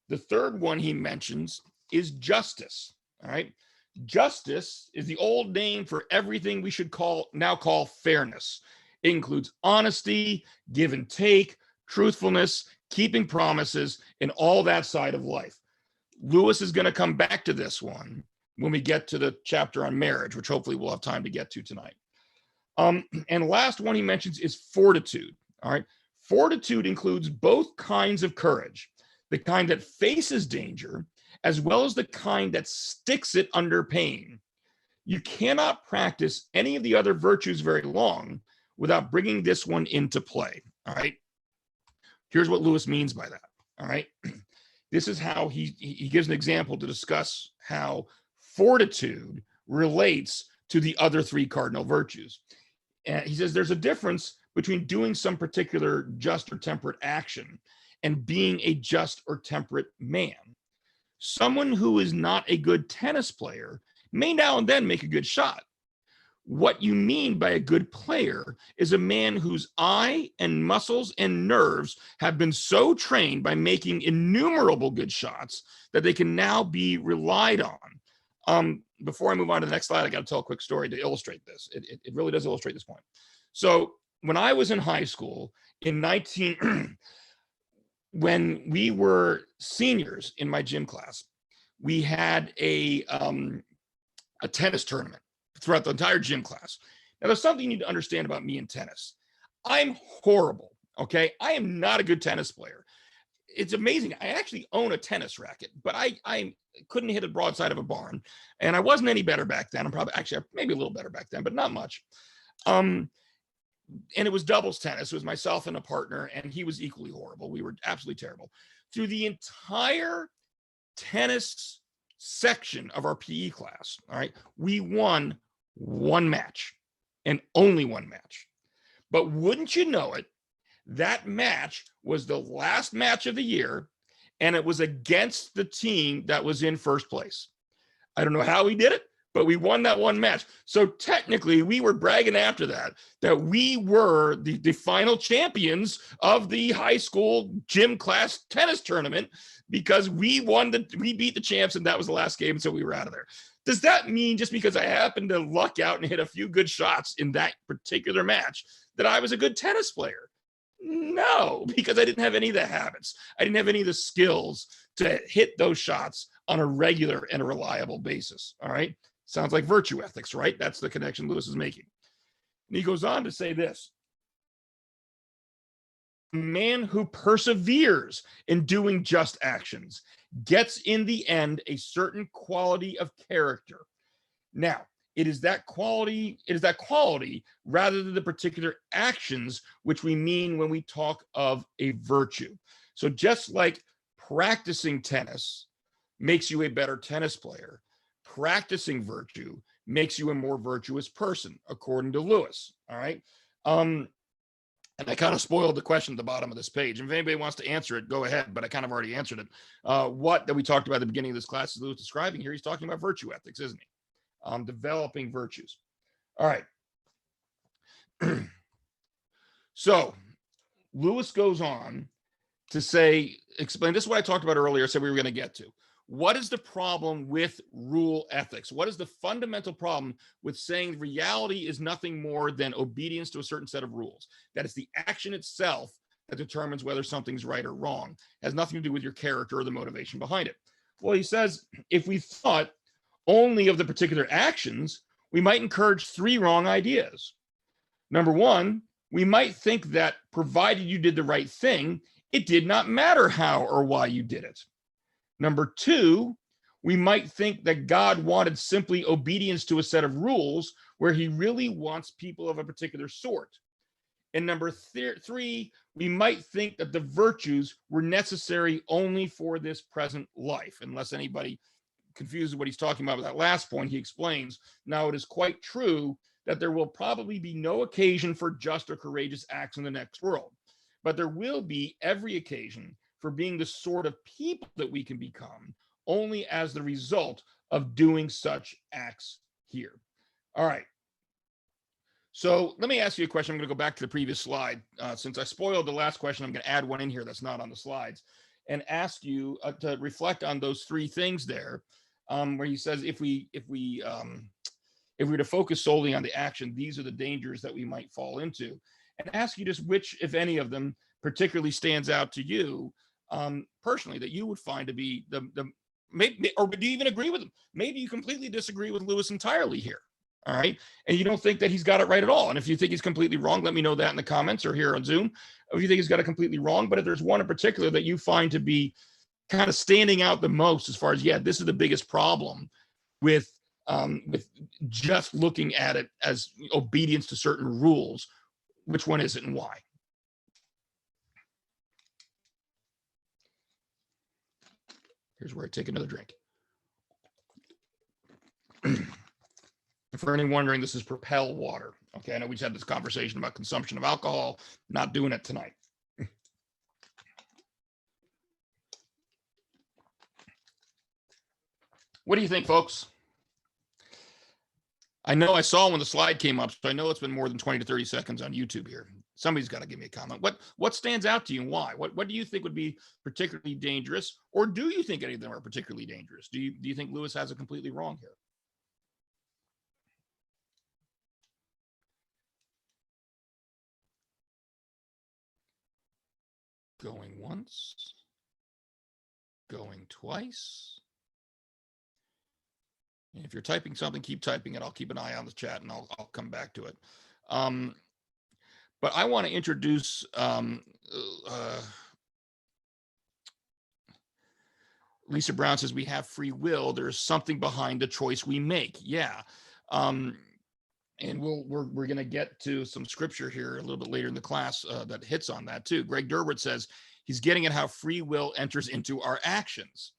The third one he mentions is justice. All right. Justice is the old name for everything we should now call fairness. It includes honesty, give and take, truthfulness, keeping promises, and all that side of life. Lewis is going to come back to this one when we get to the chapter on marriage, which hopefully we'll have time to get to tonight. And the last one he mentions is fortitude. All right. Fortitude includes both kinds of courage: the kind that faces danger, as well as the kind that sticks it under pain. You cannot practice any of the other virtues very long without bringing this one into play. All right. Here's what Lewis means by that. All right. This is how he gives an example to discuss how fortitude relates to the other three cardinal virtues. And he says there's a difference between doing some particular just or temperate action and being a just or temperate man. Someone who is not a good tennis player may now and then make a good shot. What you mean by a good player is a man whose eye and muscles and nerves have been so trained by making innumerable good shots that they can now be relied on. Before I move on to the next slide, I got to tell a quick story to illustrate this. It really does illustrate this point. So when I was in high school when we were seniors in my gym class, we had a tennis tournament throughout the entire gym class. Now, there's something you need to understand about me in tennis. I'm horrible, okay? I am not a good tennis player. It's amazing. I actually own a tennis racket, but I couldn't hit a broadside of a barn, and I wasn't any better back then. I'm probably actually maybe a little better back then, but not much. And it was doubles tennis. It was myself and a partner, and he was equally horrible. We were absolutely terrible. Through the entire tennis section of our PE class, all right, we won one match and only one match. But wouldn't you know it, that match was the last match of the year, and it was against the team that was in first place. I don't know how we did it, but we won that one match. So technically we were bragging after that we were the final champions of the high school gym class tennis tournament because we beat the champs, and that was the last game. So we were out of there. Does that mean just because I happened to luck out and hit a few good shots in that particular match that I was a good tennis player? No, because I didn't have any of the habits. I didn't have any of the skills to hit those shots on a regular and a reliable basis. All right. Sounds like virtue ethics, right? That's the connection Lewis is making. And he goes on to say this: a man who perseveres in doing just actions gets in the end a certain quality of character. Now, it is that quality rather than the particular actions which we mean when we talk of a virtue. So just like practicing tennis makes you a better tennis player, practicing virtue makes you a more virtuous person, according to Lewis. All right. And I kind of spoiled the question at the bottom of this page. And if anybody wants to answer it, go ahead. But I kind of already answered it. What that we talked about at the beginning of this class is Lewis describing here. He's talking about virtue ethics, isn't he? Developing virtues. All right. So Lewis goes on to explain, this is what I talked about earlier, said we were going to get to. What is the problem with rule ethics? What is the fundamental problem with saying reality is nothing more than obedience to a certain set of rules? That it's the action itself that determines whether something's right or wrong. It has nothing to do with your character or the motivation behind it. Well, he says, if we thought only of the particular actions, we might encourage three wrong ideas. Number one, we might think that provided you did the right thing, it did not matter how or why you did it. Number two, we might think that God wanted simply obedience to a set of rules where he really wants people of a particular sort. And number three, we might think that the virtues were necessary only for this present life. Unless anybody confuses what he's talking about with that last point, he explains, now it is quite true that there will probably be no occasion for just or courageous acts in the next world, but there will be every occasion for being the sort of people that we can become only as the result of doing such acts here. All right. So let me ask you a question. I'm going to go back to the previous slide. Since I spoiled the last question, I'm going to add one in here that's not on the slides and ask you to reflect on those three things there, where he says if we were to focus solely on the action, these are the dangers that we might fall into, and ask you just which, if any of them, particularly stands out to you personally that you would find to be maybe, or do you even agree with him? Maybe you completely disagree with Lewis entirely here. All right. And you don't think that he's got it right at all. And if you think he's completely wrong, let me know that in the comments or here on Zoom. If you think he's got it completely wrong, but if there's one in particular that you find to be kind of standing out the most as far as, yeah, this is the biggest problem with just looking at it as obedience to certain rules, which one is it and why? Here's where I take another drink. For anyone wondering, this is Propel water. Okay, I know we just had this conversation about consumption of alcohol, not doing it tonight. What do you think, folks? I know I saw when the slide came up, so I know it's been more than 20 to 30 seconds on YouTube here. Somebody's got to give me a comment. What stands out to you and why? What do you think would be particularly dangerous? Or do you think any of them are particularly dangerous? Do you think Lewis has it completely wrong here? Going once, going twice. And if you're typing something, keep typing it. I'll keep an eye on the chat and I'll come back to it. But I want to introduce Lisa Brown says we have free will. There's something behind the choice we make. Yeah. And we're going to get to some scripture here a little bit later in the class that hits on that too. Greg Durward says he's getting at how free will enters into our actions.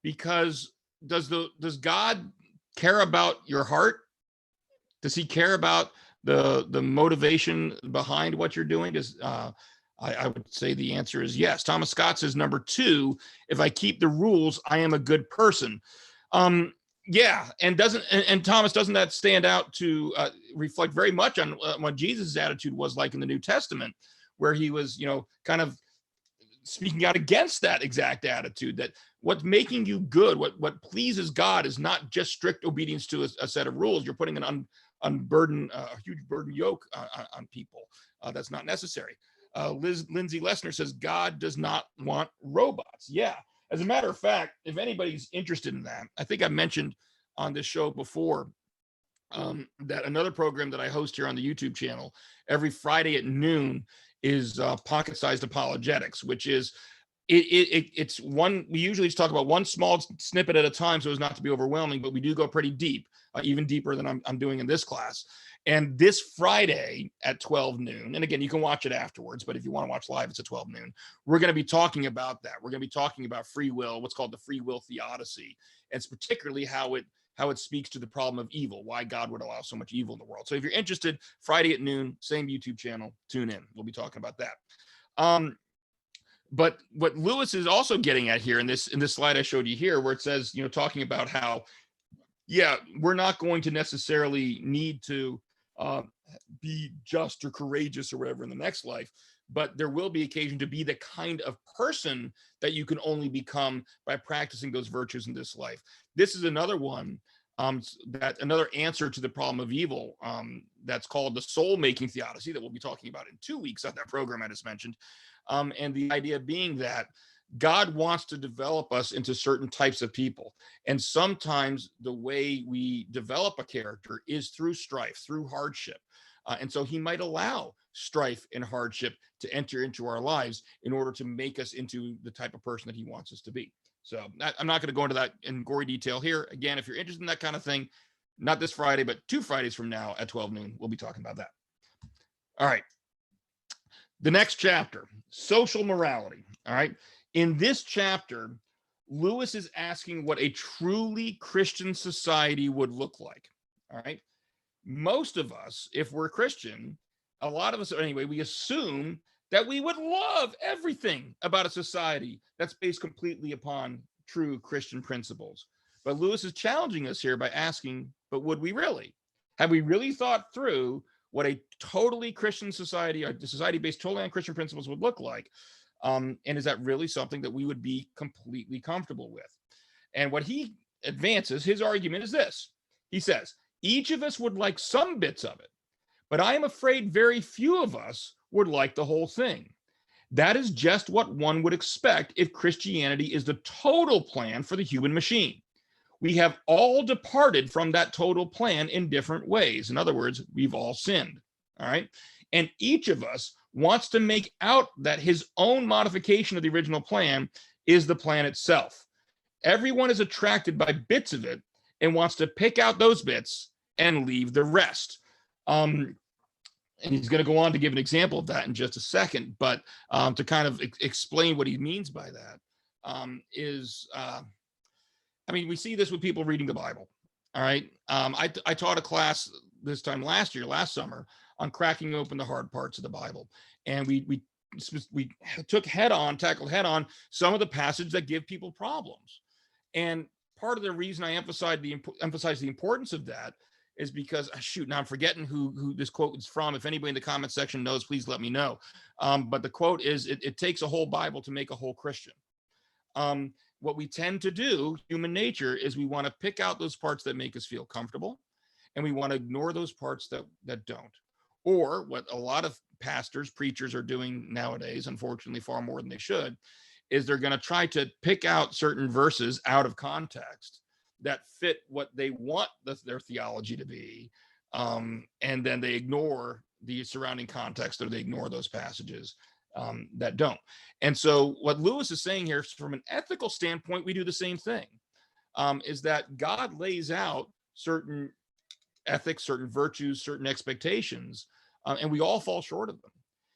Because does God care about your heart? Does he care about the motivation behind what you're doing? I would say the answer is yes. Thomas Scott says, number two, if I keep the rules, I am a good person. Yeah, and Thomas, doesn't that stand out to reflect very much on what Jesus' attitude was like in the New Testament, where he was, kind of speaking out against that exact attitude, that what's making you good, what pleases God, is not just strict obedience to a set of rules. You're putting a huge burden yoke on people. That's not necessary. Lindsay Lessner says God does not want robots. Yeah. As a matter of fact, if anybody's interested in that, I think I mentioned on this show before that another program that I host here on the YouTube channel every Friday at noon is Pocket-Sized Apologetics, which is it's one, we usually just talk about one small snippet at a time so as not to be overwhelming, but we do go pretty deep, even deeper than I'm doing in this class. And this Friday at 12 noon, and again, you can watch it afterwards, but if you want to watch live, it's at 12 noon. We're going to be talking about that. We're going to be talking about free will, what's called the free will theodicy. And it's particularly how it speaks to the problem of evil, why God would allow so much evil in the world. So if you're interested, Friday at noon, same YouTube channel, tune in. We'll be talking about that. But what Lewis is also getting at here in this slide I showed you here, where it says, talking about how, we're not going to necessarily need to be just or courageous or whatever in the next life, but there will be occasion to be the kind of person that you can only become by practicing those virtues in this life. This is another one, another answer to the problem of evil, that's called the soul-making theodicy, that we'll be talking about in 2 weeks on that program I just mentioned. And the idea being that God wants to develop us into certain types of people. And sometimes the way we develop a character is through strife, through hardship. And so he might allow strife and hardship to enter into our lives in order to make us into the type of person that he wants us to be. So I'm not going to go into that in gory detail here. Again, if you're interested in that kind of thing, not this Friday, but 2 Fridays from now at 12 noon, we'll be talking about that. All right. The next chapter, social morality. All right. In this chapter, Lewis is asking what a truly Christian society would look like. All right. Most of us, if we're Christian, a lot of us anyway, we assume that we would love everything about a society that's based completely upon true Christian principles. But Lewis is challenging us here by asking, but would we really? Have we really thought through what a totally Christian society, or a society based totally on Christian principles, would look like? And is that really something that we would be completely comfortable with? And what he advances, his argument is this. He says, each of us would like some bits of it, but I am afraid very few of us would like the whole thing. That is just what one would expect if Christianity is the total plan for the human machine. We have all departed from that total plan in different ways. In other words, we've all sinned. All right. And each of us wants to make out that his own modification of the original plan is the plan itself. Everyone is attracted by bits of it and wants to pick out those bits and leave the rest. And he's going to go on to give an example of that in just a second, but to kind of explain what he means by that we see this with people reading the Bible. All right. I taught a class this time last summer, on cracking open the hard parts of the Bible. And we tackled head on some of the passages that give people problems. And part of the reason I emphasize the importance of that is because, now I'm forgetting who this quote is from. If anybody in the comment section knows, please let me know. But the quote is, it takes a whole Bible to make a whole Christian. What we tend to do, human nature, is we want to pick out those parts that make us feel comfortable, and we want to ignore those parts that don't. Or what a lot of pastors, preachers are doing nowadays, unfortunately far more than they should, is they're going to try to pick out certain verses out of context that fit what they want their theology to be, and then they ignore the surrounding context, or they ignore those passages that don't. And so what Lewis is saying here, from an ethical standpoint, we do the same thing, is that God lays out certain ethics, certain virtues, certain expectations, and we all fall short of them.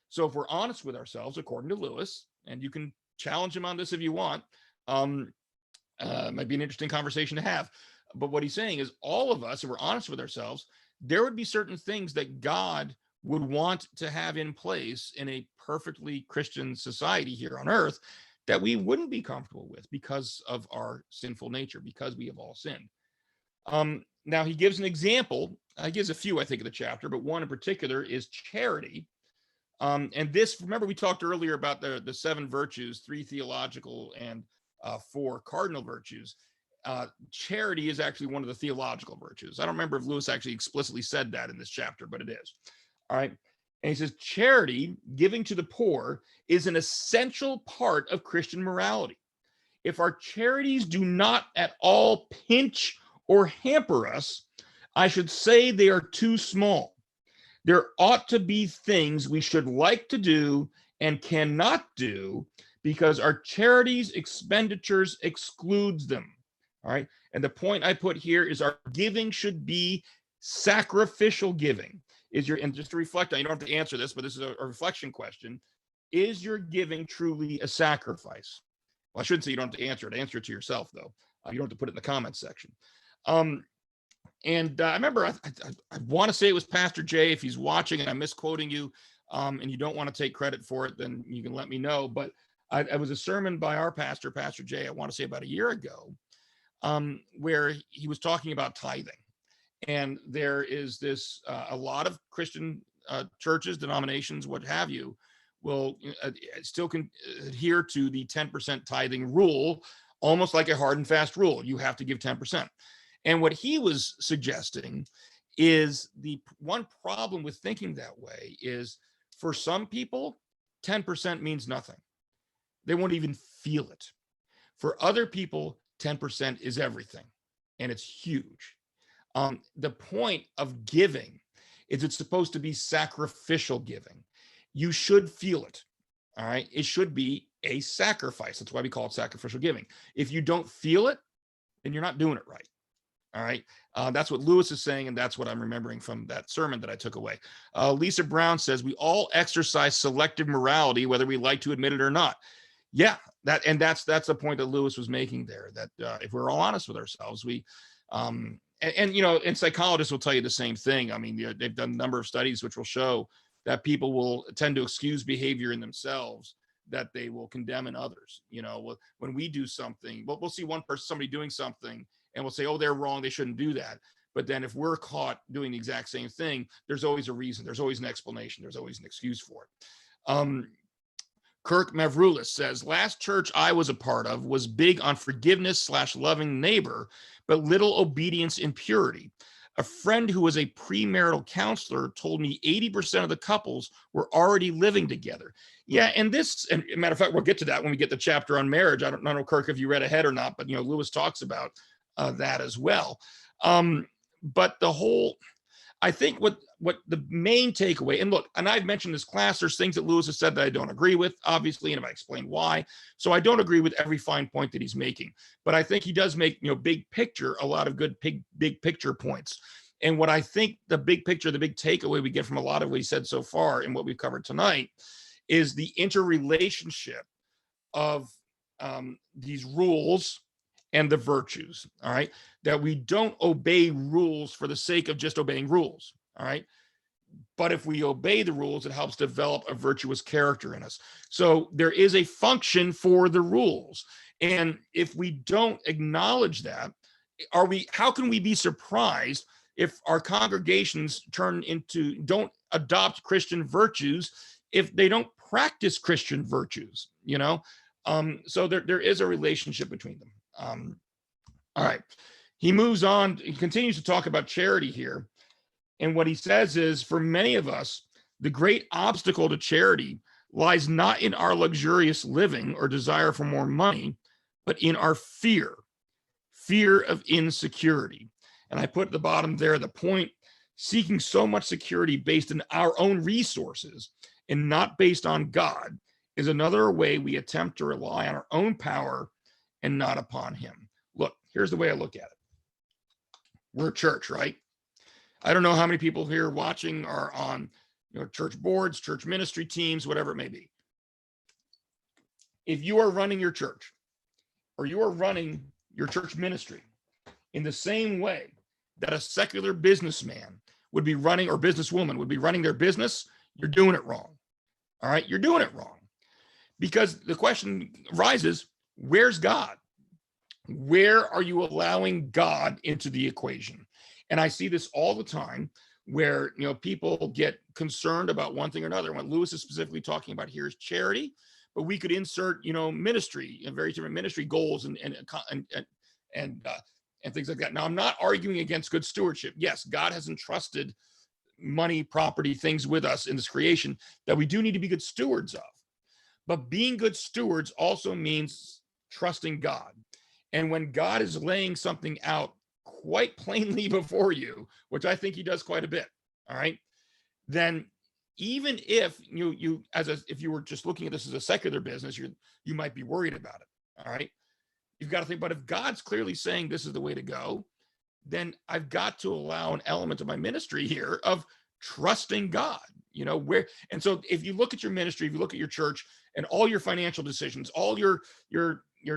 So if we're honest with ourselves, according to Lewis, and you can challenge him on this if you want, might be an interesting conversation to have. But what he's saying is, all of us, if we're honest with ourselves, there would be certain things that God would want to have in place in a perfectly Christian society here on earth that we wouldn't be comfortable with because of our sinful nature, because we have all sinned. Now he gives an example. He gives a few, I think, of the chapter, but one in particular is charity. And this, remember, we talked earlier about the 7 virtues, 3 theological and 4 cardinal virtues. Charity is actually one of the theological virtues. I don't remember if Lewis actually explicitly said that in this chapter, but it is. All right. And he says, charity, giving to the poor, is an essential part of Christian morality. If our charities do not at all pinch or hamper us, I should say they are too small. There ought to be things we should like to do and cannot do because our charities expenditures excludes them. All right. And the point I put here is our giving should be sacrificial giving. And just to reflect on, you don't have to answer this, but this is a reflection question. Is your giving truly a sacrifice? Well, I shouldn't say you don't have to answer it. Answer it to yourself, though. You don't have to put it in the comments section. I remember, I want to say it was Pastor Jay. If he's watching and I'm misquoting you, and you don't want to take credit for it, then you can let me know. But it was a sermon by our pastor, Pastor Jay, I want to say about a year ago, where he was talking about tithing. And there is this, a lot of Christian churches, denominations, what have you, will still adhere to the 10% tithing rule, almost like a hard and fast rule. You have to give 10%. And what he was suggesting is the one problem with thinking that way is for some people, 10% means nothing. They won't even feel it. For other people, 10% is everything, and it's huge. The point of giving is it's supposed to be sacrificial giving. You should feel it. All right. It should be a sacrifice. That's why we call it sacrificial giving. If you don't feel it, then you're not doing it right. All right. That's what Lewis is saying. And that's what I'm remembering from that sermon that I took away. Lisa Brown says, we all exercise selective morality, whether we like to admit it or not. Yeah. That's the point that Lewis was making there, that if we're all honest with ourselves, we, and you know, and psychologists will tell you the same thing. I mean, they've done a number of studies which will show that people will tend to excuse behavior in themselves that they will condemn in others. You know, when we do something, we'll see one person, somebody doing something, and we'll say, oh, they're wrong, they shouldn't do that. But then if we're caught doing the exact same thing, there's always a reason, there's always an explanation, there's always an excuse for it. Kirk Mavroulis says, last church I was a part of was big on forgiveness / loving neighbor, but little obedience in purity. A friend who was a premarital counselor told me 80% of the couples were already living together. Yeah, and matter of fact, we'll get to that when we get the chapter on marriage. I don't know, Kirk, if you read ahead or not, but you know, Lewis talks about that as well. But I think what the main takeaway, and look, and I've mentioned this class, there's things that Lewis has said that I don't agree with, obviously, and I explained why. So I don't agree with every fine point that he's making, but I think he does make, you know, big picture, a lot of good big picture points. And what I think the big picture, the big takeaway we get from a lot of what he said so far and what we've covered tonight is the interrelationship of these rules and the virtues, all right? That we don't obey rules for the sake of just obeying rules, all right? But if we obey the rules, it helps develop a virtuous character in us. So there is a function for the rules. And if we don't acknowledge that, how can we be surprised if our congregations don't adopt Christian virtues if they don't practice Christian virtues, you know? So there is a relationship between them. All right. He moves on. He continues to talk about charity here. And what he says is, for many of us, the great obstacle to charity lies not in our luxurious living or desire for more money, but in our fear of insecurity. And I put at the bottom there the point, seeking so much security based in our own resources and not based on God is another way we attempt to rely on our own power and not upon him. Look, here's the way I look at it. We're a church, right? I don't know how many people here watching are on, you know, church boards, church ministry teams, whatever it may be. If you are running your church or you are running your church ministry in the same way that a secular businessman would be running, or businesswoman would be running their business, you're doing it wrong. All right, you're doing it wrong. Because the question rises, where's God? Where are you allowing God into the equation? And I see this all the time where, people get concerned about one thing or another. What Lewis is specifically talking about here is charity, but we could insert, ministry and very different ministry goals and things like that. Now, I'm not arguing against good stewardship. Yes, God has entrusted money, property, things with us in this creation that we do need to be good stewards of. But being good stewards also means trusting God. And when God is laying something out quite plainly before you, which I think he does quite a bit, all right, then even if if you were just looking at this as a secular business, you might be worried about it, all right? You've got to think, but if God's clearly saying this is the way to go, then I've got to allow an element of my ministry here of trusting God, and so if you look at your ministry, if you look at your church and all your financial decisions, all your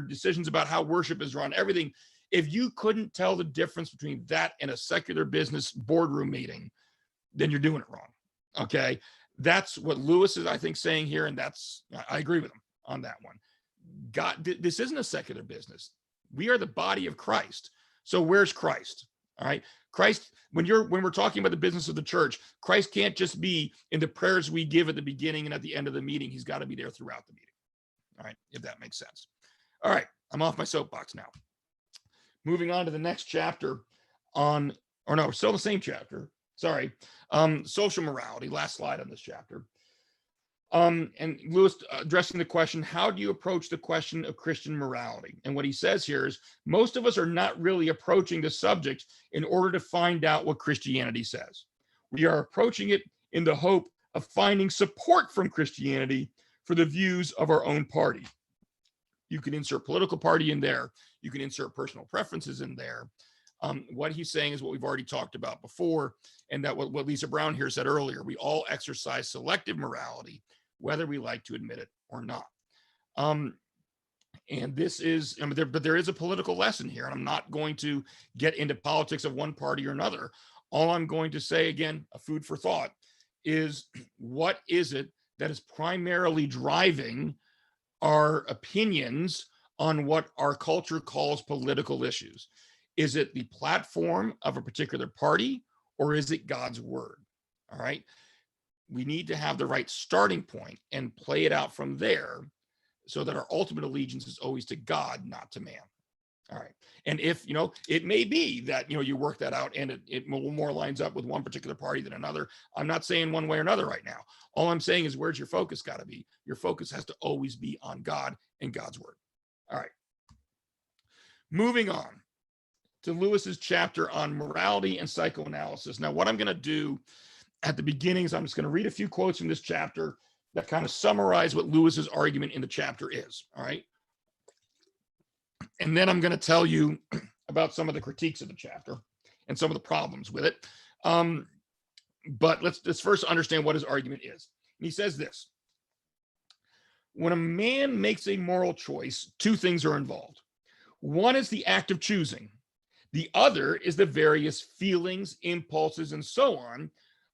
decisions about how worship is run, everything, if you couldn't tell the difference between that and a secular business boardroom meeting, then you're doing it wrong. Okay. That's what Lewis is, I think, saying here. And I agree with him on that one. God, this isn't a secular business. We are the body of Christ. So where's Christ? All right. Christ, when we're talking about the business of the church, Christ can't just be in the prayers we give at the beginning and at the end of the meeting. He's got to be there throughout the meeting. All right. If that makes sense. All right. I'm off my soapbox now. Moving on to the next chapter still the same chapter. Sorry. Social morality, last slide on this chapter. And Lewis addressing the question, how do you approach the question of Christian morality? And what he says here is most of us are not really approaching the subject in order to find out what Christianity says. We are approaching it in the hope of finding support from Christianity for the views of our own party. You can insert political party in there. You can insert personal preferences in there. What he's saying is what we've already talked about before, and that what Lisa Brown here said earlier, we all exercise selective morality, whether we like to admit it or not. And this is, but there is a political lesson here, and I'm not going to get into politics of one party or another. All I'm going to say, again, a food for thought, is what is it that is primarily driving our opinions on what our culture calls political issues? Is it the platform of a particular party, or is it God's word? All right. We need to have the right starting point and play it out from there so that our ultimate allegiance is always to God, not to man. All right. And if, it may be that, you work that out and it more lines up with one particular party than another. I'm not saying one way or another right now. All I'm saying is, where's your focus got to be? Your focus has to always be on God and God's word. All right. Moving on to Lewis's chapter on morality and psychoanalysis. Now, what I'm going to do at the beginning is I'm just going to read a few quotes from this chapter that kind of summarize what Lewis's argument in the chapter is. All right. And then I'm going to tell you about some of the critiques of the chapter and some of the problems with it. But let's first understand what his argument is. And he says this: when a man makes a moral choice, two things are involved. One is the act of choosing. The other is the various feelings, impulses, and so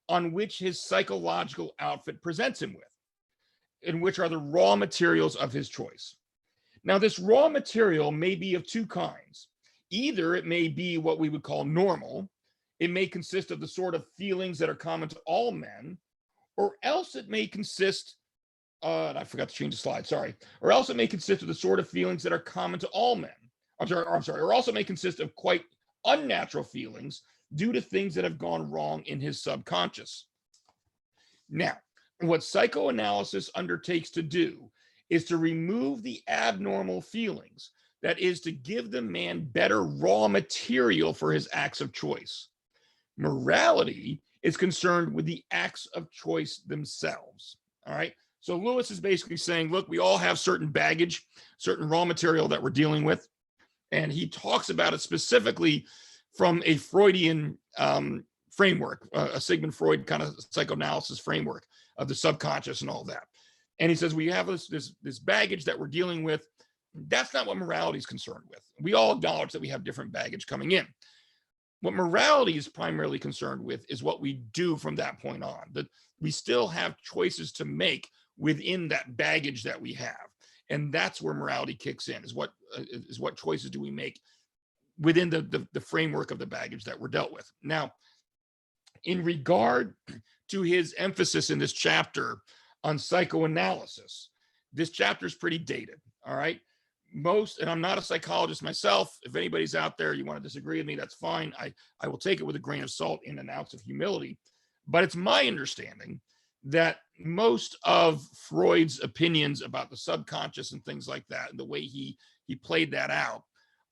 on which his psychological outfit presents him with, and which are the raw materials of his choice. Now, this raw material may be of two kinds. Either it may be what we would call normal. It may consist of the sort of feelings that are common to all men, or else it may consist, I forgot to change the slide, sorry. Or else it may consist of the sort of feelings that are common to all men. Or also may consist of quite unnatural feelings due to things that have gone wrong in his subconscious. Now, what psychoanalysis undertakes to do is to remove the abnormal feelings, that is, to give the man better raw material for his acts of choice. Morality is concerned with the acts of choice themselves. All right. So Lewis is basically saying, look, we all have certain baggage, certain raw material that we're dealing with. And he talks about it specifically from a Freudian framework, a Sigmund Freud kind of psychoanalysis framework of the subconscious and all that. And he says we have this baggage that we're dealing with. That's not what morality is concerned with. We all acknowledge that we have different baggage coming in. What morality is primarily concerned with is what we do from that point on, that we still have choices to make within that baggage that we have. And that's where morality kicks in, is what choices do we make within the framework of the baggage that we're dealt with. Now, in regard to his emphasis in this chapter on psychoanalysis, this chapter is pretty dated, all right? And I'm not a psychologist myself. If anybody's out there, you want to disagree with me, that's fine. I will take it with a grain of salt in an ounce of humility. But it's my understanding that most of Freud's opinions about the subconscious and things like that, and the way he played that out,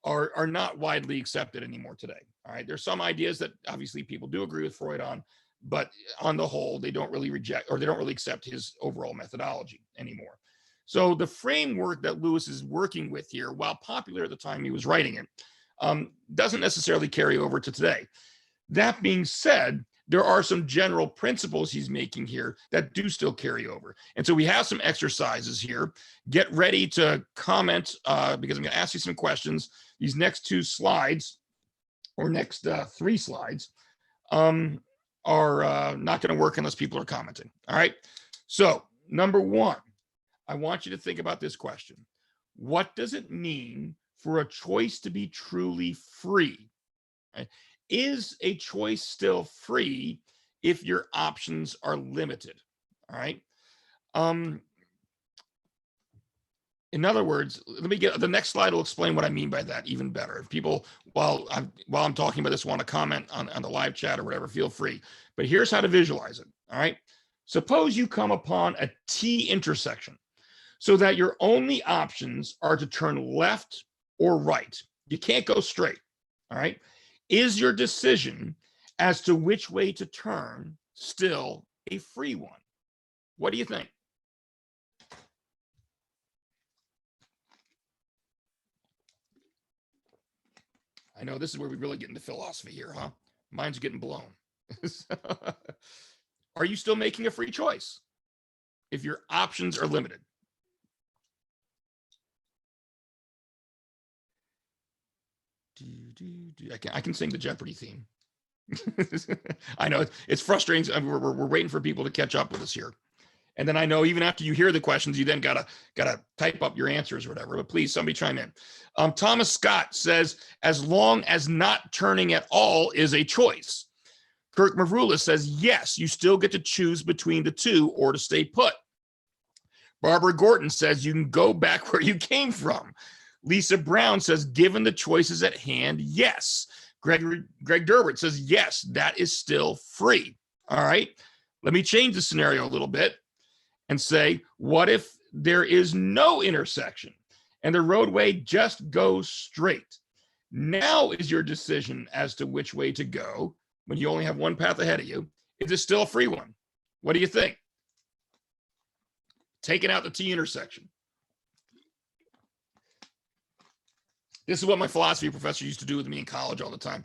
are not widely accepted anymore today. All right. There's some ideas that obviously people do agree with Freud on, but on the whole, they don't really reject, or they don't really accept his overall methodology anymore. So the framework that Lewis is working with here, while popular at the time he was writing it, doesn't necessarily carry over to today. That being said, there are some general principles he's making here that do still carry over. And so we have some exercises here. Get ready to comment because I'm going to ask you some questions. These next 2 slides, or next 3 slides, are not going to work unless people are commenting. All right. So number 1, I want you to think about this question. What does it mean for a choice to be truly free? Right? Is a choice still free if your options are limited? All right. In other words, let me get the next slide will explain what I mean by that even better. If people, while I'm talking about this, want to comment on the live chat or whatever, feel free. But here's how to visualize it. All right. Suppose you come upon a T intersection so that your only options are to turn left or right. You can't go straight. All right. Is your decision as to which way to turn still a free one? What do you think? I know this is where we really get into philosophy here, huh? Mine's getting blown. Are you still making a free choice if your options are limited? I can sing the Jeopardy theme. I know it's frustrating. We're waiting for people to catch up with us here. And then I know even after you hear the questions, you then gotta type up your answers or whatever. But please, somebody chime in. Thomas Scott says, as long as not turning at all is a choice. Kirk Mavrula says, yes, you still get to choose between the 2 or to stay put. Barbara Gorton says you can go back where you came from. Lisa Brown says, given the choices at hand, yes. Greg Durbert says, yes, that is still free. All right. Let me change the scenario a little bit and say, what if there is no intersection and the roadway just goes straight? Now is your decision as to which way to go when you only have one path ahead of you. Is it still a free one? What do you think? Taking out the T intersection. This is what my philosophy professor used to do with me in college all the time.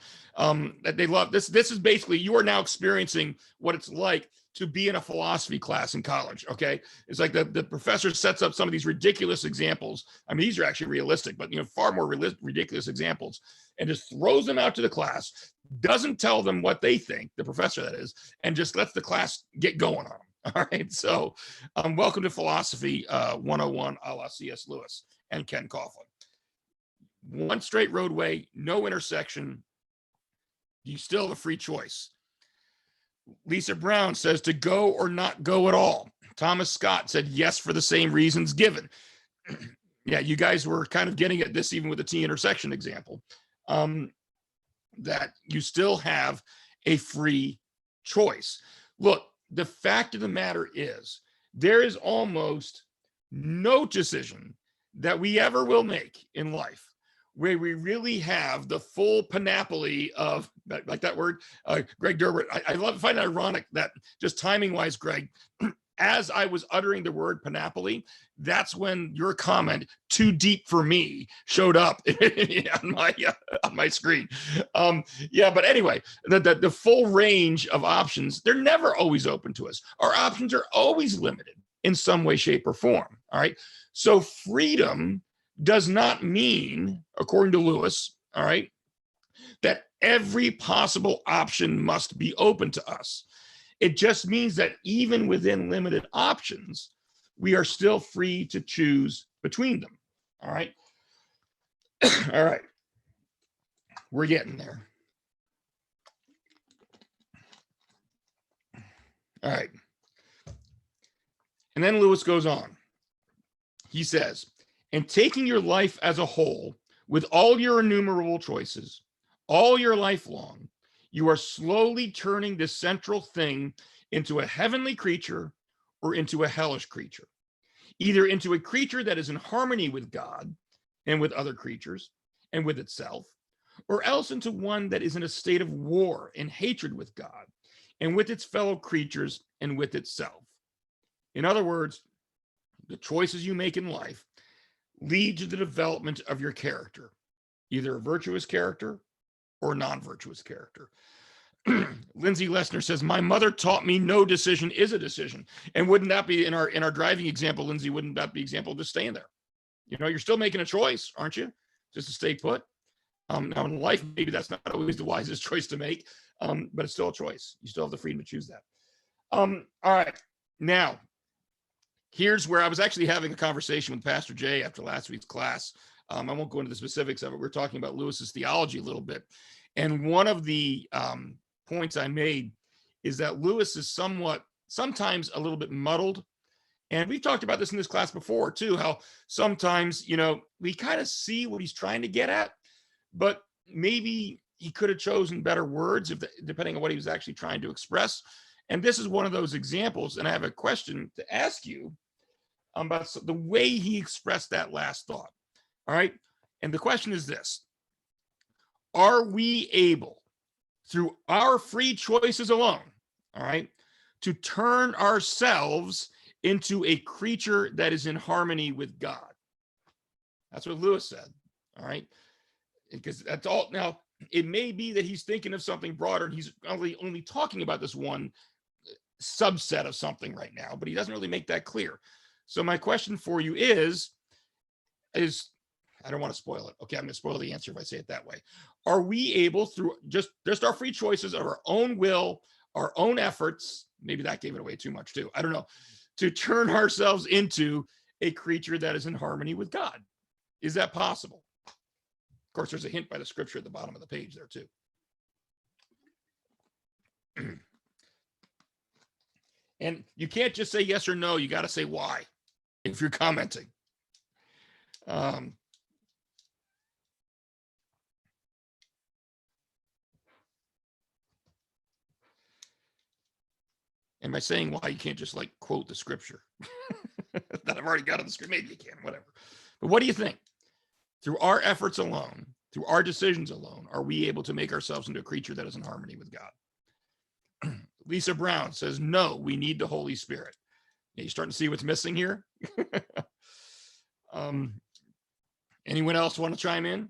They love this. This is basically, you are now experiencing what it's like to be in a philosophy class in college. Okay. It's like the professor sets up some of these ridiculous examples. I mean, these are actually realistic, but far more ridiculous examples, and just throws them out to the class, doesn't tell them what they think, the professor that is, and just lets the class get going on them. All right. So welcome to Philosophy 101 a la C.S. Lewis and Ken Coughlin. One straight roadway, no intersection. You still have a free choice. Lisa Brown says to go or not go at all. Thomas Scott said yes for the same reasons given. Yeah, you guys were kind of getting at this even with the T intersection example, that you still have a free choice. Look, the fact of the matter is there is almost no decision that we ever will make in life where we really have the full panoply of, like that word, Greg Durbert. I find it ironic that just timing wise, Greg, as I was uttering the word panoply, that's when your comment, too deep for me, showed up on my screen. Yeah, but anyway, the full range of options, they're never always open to us. Our options are always limited in some way, shape, or form. All right. So freedom does not mean, according to Lewis, all right, that every possible option must be open to us. It just means that even within limited options, we are still free to choose between them. All right. All right. We're getting there. All right. And then Lewis goes on. He says, and taking your life as a whole, with all your innumerable choices, all your life long, you are slowly turning this central thing into a heavenly creature or into a hellish creature, either into a creature that is in harmony with God and with other creatures and with itself, or else into one that is in a state of war and hatred with God and with its fellow creatures and with itself. In other words, the choices you make in life lead to the development of your character, either a virtuous character or a non-virtuous character. Lindsay Lessner says, my mother taught me no decision is a decision. And wouldn't that be in our driving example, Lindsay, wouldn't that be example of just staying there? You know, you're still making a choice, aren't you? Just to stay put. Now in life, maybe that's not always the wisest choice to make, but it's still a choice. You still have the freedom to choose that. All right. Now, here's where I was actually having a conversation with Pastor Jay after last week's class. I won't go into the specifics of it. We're talking about Lewis's theology a little bit. And one of the points I made is that Lewis is sometimes a little bit muddled. And we've talked about this in this class before too, how sometimes, you know, we kind of see what he's trying to get at, but maybe he could have chosen better words depending on what he was actually trying to express. And this is one of those examples. And I have a question to ask you about the way he expressed that last thought. All right. And the question is this: are we able, through our free choices alone, all right, to turn ourselves into a creature that is in harmony with God? That's what Lewis said. All right. Because that's all. Now, it may be that he's thinking of something broader and he's only talking about this one subset of something right now, but he doesn't really make that clear. So my question for you is I don't want to spoil it. Okay, I'm going to spoil the answer if I say it that way. Are we able, through just our free choices of our own will, our own efforts, maybe that gave it away too much too, I don't know, to turn ourselves into a creature that is in harmony with God? Is that possible? Of course, there's a hint by the scripture at the bottom of the page there too. And you can't just say yes or no. You got to say why if you're commenting. And by saying why, you can't just like quote the scripture that I've already got on the screen. Maybe you can, whatever. But what do you think? Through our efforts alone, through our decisions alone, are we able to make ourselves into a creature that is in harmony with God? Lisa Brown says, no, we need the Holy Spirit. Yeah, you starting to see what's missing here? Anyone else want to chime in?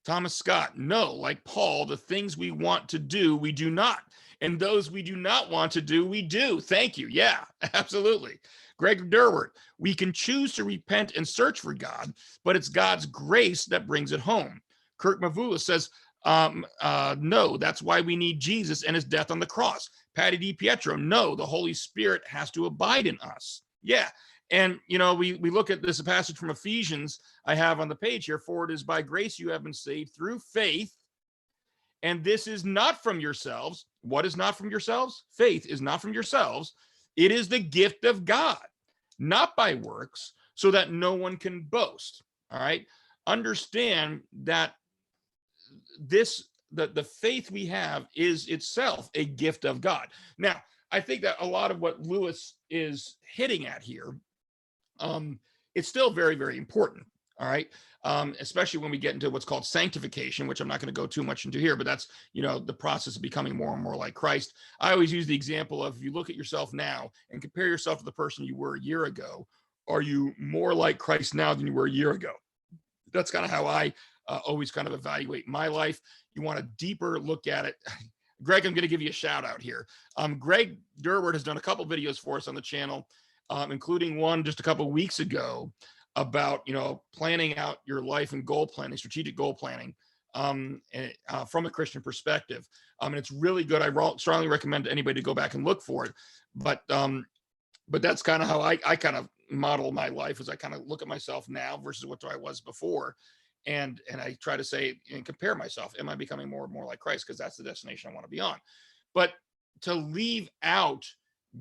Thomas Scott, no, like Paul, the things we want to do, we do not. And those we do not want to do, we do. Thank you. Yeah, absolutely. Greg Durward, we can choose to repent and search for God, but it's God's grace that brings it home. Kirk Mavula says, no, that's why we need Jesus and his death on the cross. Patty DiPietro, no, the Holy Spirit has to abide in us. Yeah. And, you know, we look at this passage from Ephesians I have on the page here. For it is by grace you have been saved through faith. And this is not from yourselves. What is not from yourselves? Faith is not from yourselves. It is the gift of God, not by works, so that no one can boast. All right. Understand that the faith we have is itself a gift of God. Now, I think that a lot of what Lewis is hitting at here, it's still very, very important. All right. Especially when we get into what's called sanctification, which I'm not going to go too much into here, but that's, you know, the process of becoming more and more like Christ. I always use the example of, if you look at yourself now and compare yourself to the person you were a year ago, are you more like Christ now than you were a year ago? That's kind of how I always kind of evaluate my life. You want a deeper look at it. Greg, I'm going to give you a shout out here. Greg Durward has done a couple videos for us on the channel, including one just a couple of weeks ago about, you know, planning out your life and goal planning, strategic goal planning, from a Christian perspective. And it's really good. I strongly recommend anybody to go back and look for it. But But that's kind of how I kind of model my life, as I kind of look at myself now versus what I was before. And I try to say and compare myself. Am I becoming more and more like Christ? Because that's the destination I want to be on. But to leave out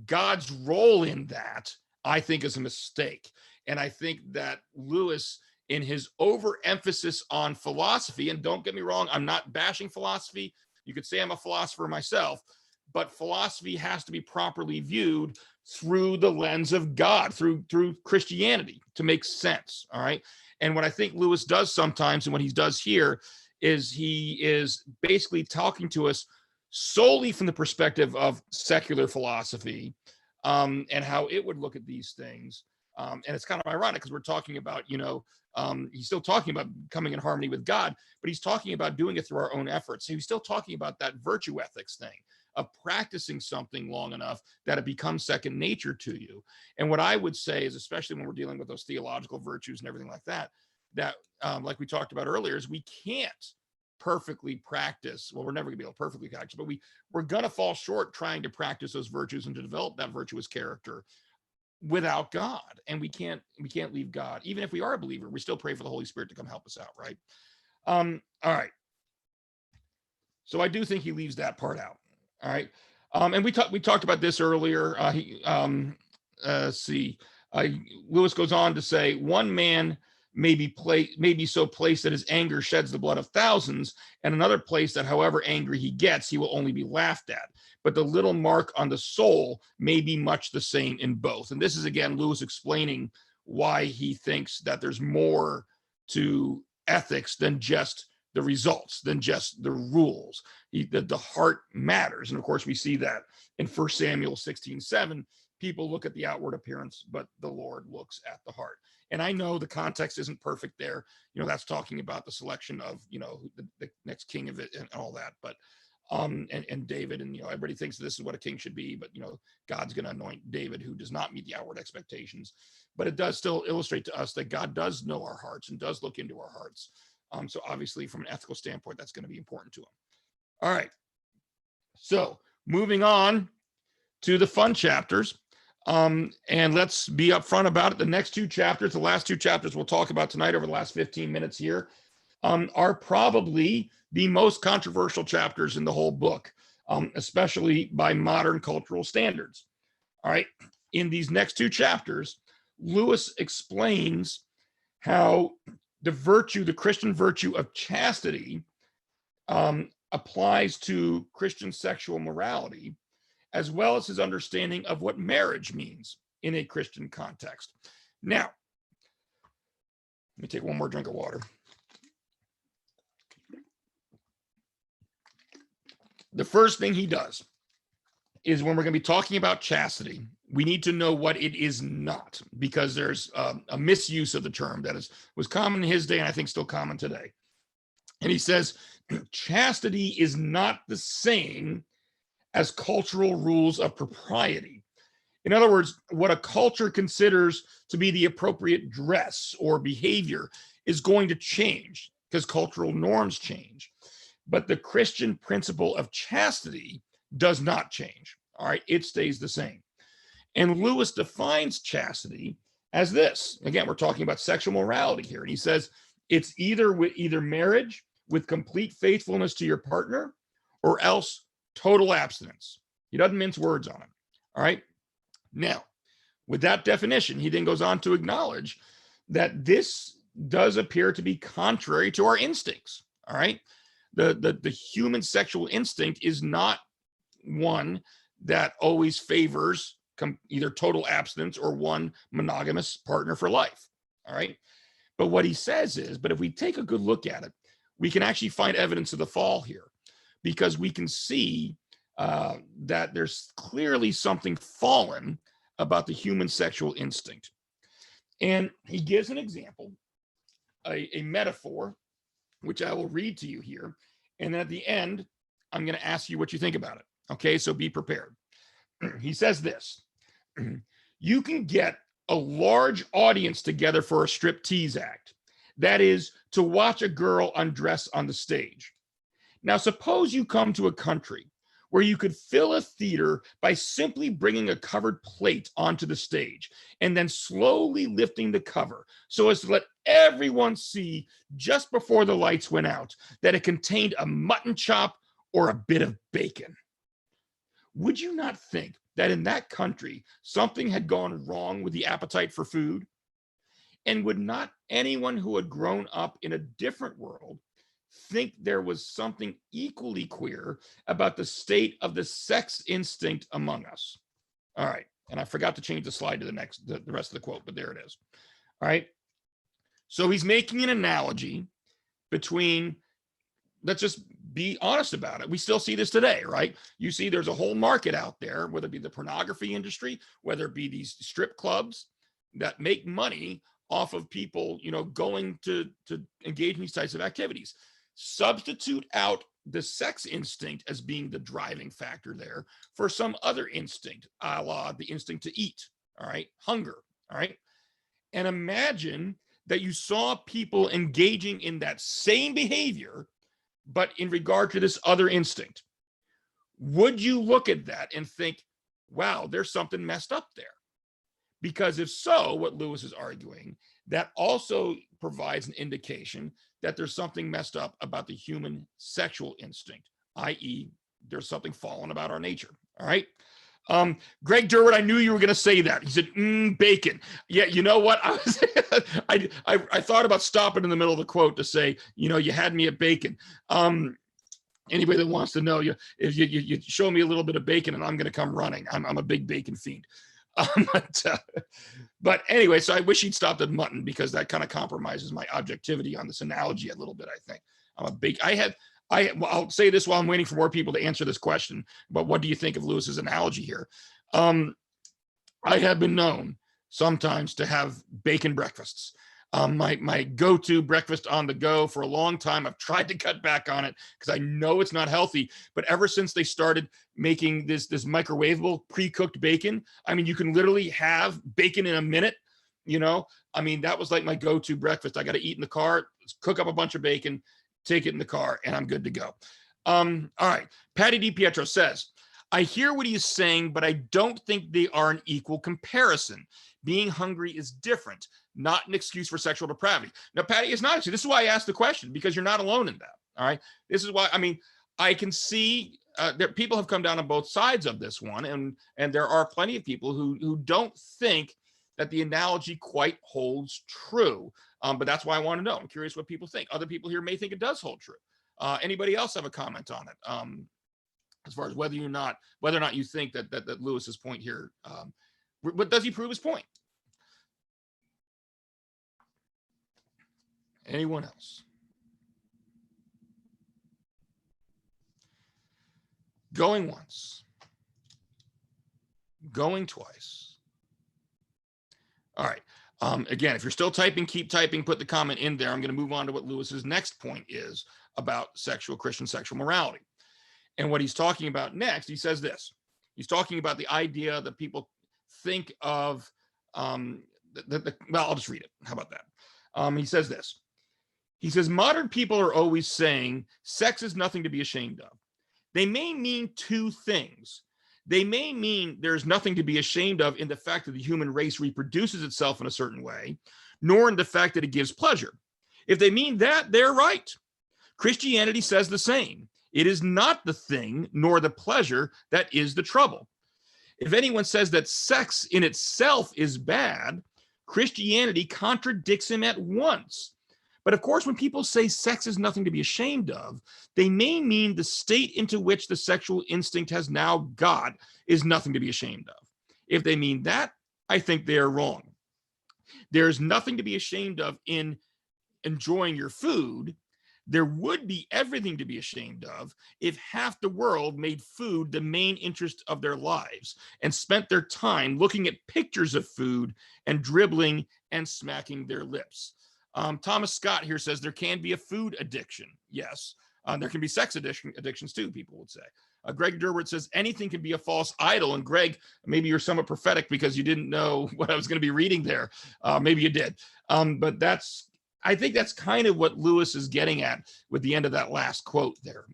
God's role in that, I think, is a mistake. And I think that Lewis, in his overemphasis on philosophy, and don't get me wrong, I'm not bashing philosophy. You could say I'm a philosopher myself, but philosophy has to be properly viewed through the lens of God, through Christianity, to make sense. All right. And what I think Lewis does sometimes, and what he does here, is he is basically talking to us solely from the perspective of secular philosophy, and how it would look at these things. And it's kind of ironic because we're talking about, he's still talking about coming in harmony with God, but he's talking about doing it through our own efforts. So he's still talking about that virtue ethics thing of practicing something long enough that it becomes second nature to you. And what I would say is, especially when we're dealing with those theological virtues and everything like that, like we talked about earlier, is we can't perfectly practice. Well, we're never gonna be able to perfectly practice, but we're gonna fall short trying to practice those virtues and to develop that virtuous character without God. And we can't leave God. Even if we are a believer, we still pray for the Holy Spirit to come help us out, right? All right. So I do think he leaves that part out. All right. And we talked about this earlier. Lewis goes on to say, one man may be so placed that his anger sheds the blood of thousands, and another place that however angry he gets, he will only be laughed at. But the little mark on the soul may be much the same in both. And this is, again, Lewis explaining why he thinks that there's more to ethics than just the results, than just the rules. The heart matters. And of course, we see that in 1 Samuel 16:7. People look at the outward appearance, but the Lord looks at the heart. And I know the context isn't perfect there. That's talking about the selection of, the next king of it and all that. But and David, and everybody thinks this is what a king should be, but God's going to anoint David, who does not meet the outward expectations. But it does still illustrate to us that God does know our hearts and does look into our hearts. So obviously, from an ethical standpoint, that's going to be important to him. All right. So moving on to the fun chapters. And let's be upfront about it. The next two chapters, the last two chapters we'll talk about tonight over the last 15 minutes here, are probably the most controversial chapters in the whole book, especially by modern cultural standards. All right. In these next two chapters, Lewis explains how the Christian virtue of chastity applies to Christian sexual morality, as well as his understanding of what marriage means in a Christian context. Now, let me take one more drink of water. The first thing he does is, when we're going to be talking about chastity, we need to know what it is not, because there's a misuse of the term that was common in his day and I think still common today. And he says, chastity is not the same as cultural rules of propriety. In other words, what a culture considers to be the appropriate dress or behavior is going to change because cultural norms change. But the Christian principle of chastity does not change. All right, it stays the same. And Lewis defines chastity as this. Again, we're talking about sexual morality here. And he says it's either marriage with complete faithfulness to your partner, or else total abstinence. He doesn't mince words on it. All right. Now, with that definition, he then goes on to acknowledge that this does appear to be contrary to our instincts. All right. The human sexual instinct is not one that always favors either total abstinence or one monogamous partner for life. All right. But what he says is, but if we take a good look at it, we can actually find evidence of the fall here, because we can see that there's clearly something fallen about the human sexual instinct. And he gives an example, a metaphor, which I will read to you here. And then at the end, I'm going to ask you what you think about it. Okay, so be prepared. He says this: you can get a large audience together for a striptease act. That is, to watch a girl undress on the stage. Now, suppose you come to a country where you could fill a theater by simply bringing a covered plate onto the stage and then slowly lifting the cover so as to let everyone see just before the lights went out that it contained a mutton chop or a bit of bacon. Would you not think that in that country something had gone wrong with the appetite for food? And would not anyone who had grown up in a different world think there was something equally queer about the state of the sex instinct among us? All right. And I forgot to change the slide to the rest of the quote, but there it is. All right. So he's making an analogy between, let's just be honest about it. We still see this today, right? You see there's a whole market out there, whether it be the pornography industry, whether it be these strip clubs that make money off of people, going to engage in these types of activities. Substitute out the sex instinct as being the driving factor there for some other instinct, a la the instinct to eat, all right, hunger, all right? And imagine that you saw people engaging in that same behavior, but in regard to this other instinct. Would you look at that and think, wow, there's something messed up there? Because if so, what Lewis is arguing, that also provides an indication that there's something messed up about the human sexual instinct, i.e., there's something fallen about our nature. All right. Greg Durward, I knew you were going to say that. He said, bacon. Yeah, you know what? I thought about stopping in the middle of the quote to say, you had me at bacon. Anybody that wants to know, if you show me a little bit of bacon and I'm going to come running. I'm a big bacon fiend. But anyway, so I wish he'd stopped at mutton because that kind of compromises my objectivity on this analogy a little bit. I think I'll say this while I'm waiting for more people to answer this question. But what do you think of Lewis's analogy here? I have been known sometimes to have bacon breakfasts. My go-to breakfast on the go for a long time. I've tried to cut back on it because I know it's not healthy. But ever since they started making this microwavable pre-cooked bacon, I mean, you can literally have bacon in a minute. That was like my go-to breakfast. I got to eat in the car, cook up a bunch of bacon, take it in the car, and I'm good to go. All right. Patty DiPietro says, I hear what he is saying, but I don't think they are an equal comparison. Being hungry is different, not an excuse for sexual depravity. Now, Patty, it's not. This is why I asked the question, because you're not alone in that. All right. This is why, I can see that people have come down on both sides of this one. And there are plenty of people who don't think that the analogy quite holds true. But that's why I want to know. I'm curious what people think. Other people here may think it does hold true. Anybody else have a comment on it? As far as whether or not you think that Lewis's point here, but does he prove his point? Anyone else? Going once. Going twice. All right. Again, if you're still typing, keep typing, put the comment in there. I'm going to move on to what Lewis's next point is about Christian sexual morality. And what he's talking about next, he says this. He's talking about the idea that people think of, well, I'll just read it. How about that? He says this. He says, modern people are always saying sex is nothing to be ashamed of. They may mean two things. They may mean there's nothing to be ashamed of in the fact that the human race reproduces itself in a certain way, nor in the fact that it gives pleasure. If they mean that, they're right. Christianity says the same. It is not the thing nor the pleasure that is the trouble. If anyone says that sex in itself is bad, Christianity contradicts him at once. But of course, when people say sex is nothing to be ashamed of, they may mean the state into which the sexual instinct has now got is nothing to be ashamed of. If they mean that, I think they are wrong. There's nothing to be ashamed of in enjoying your food. There would be everything to be ashamed of if half the world made food the main interest of their lives and spent their time looking at pictures of food and dribbling and smacking their lips. Thomas Scott here says there can be a food addiction. Yes. There can be sex addictions too, people would say. Greg Durward says anything can be a false idol. And Greg, maybe you're somewhat prophetic because you didn't know what I was going to be reading there. Maybe you did. But I think that's kind of what Lewis is getting at with the end of that last quote there.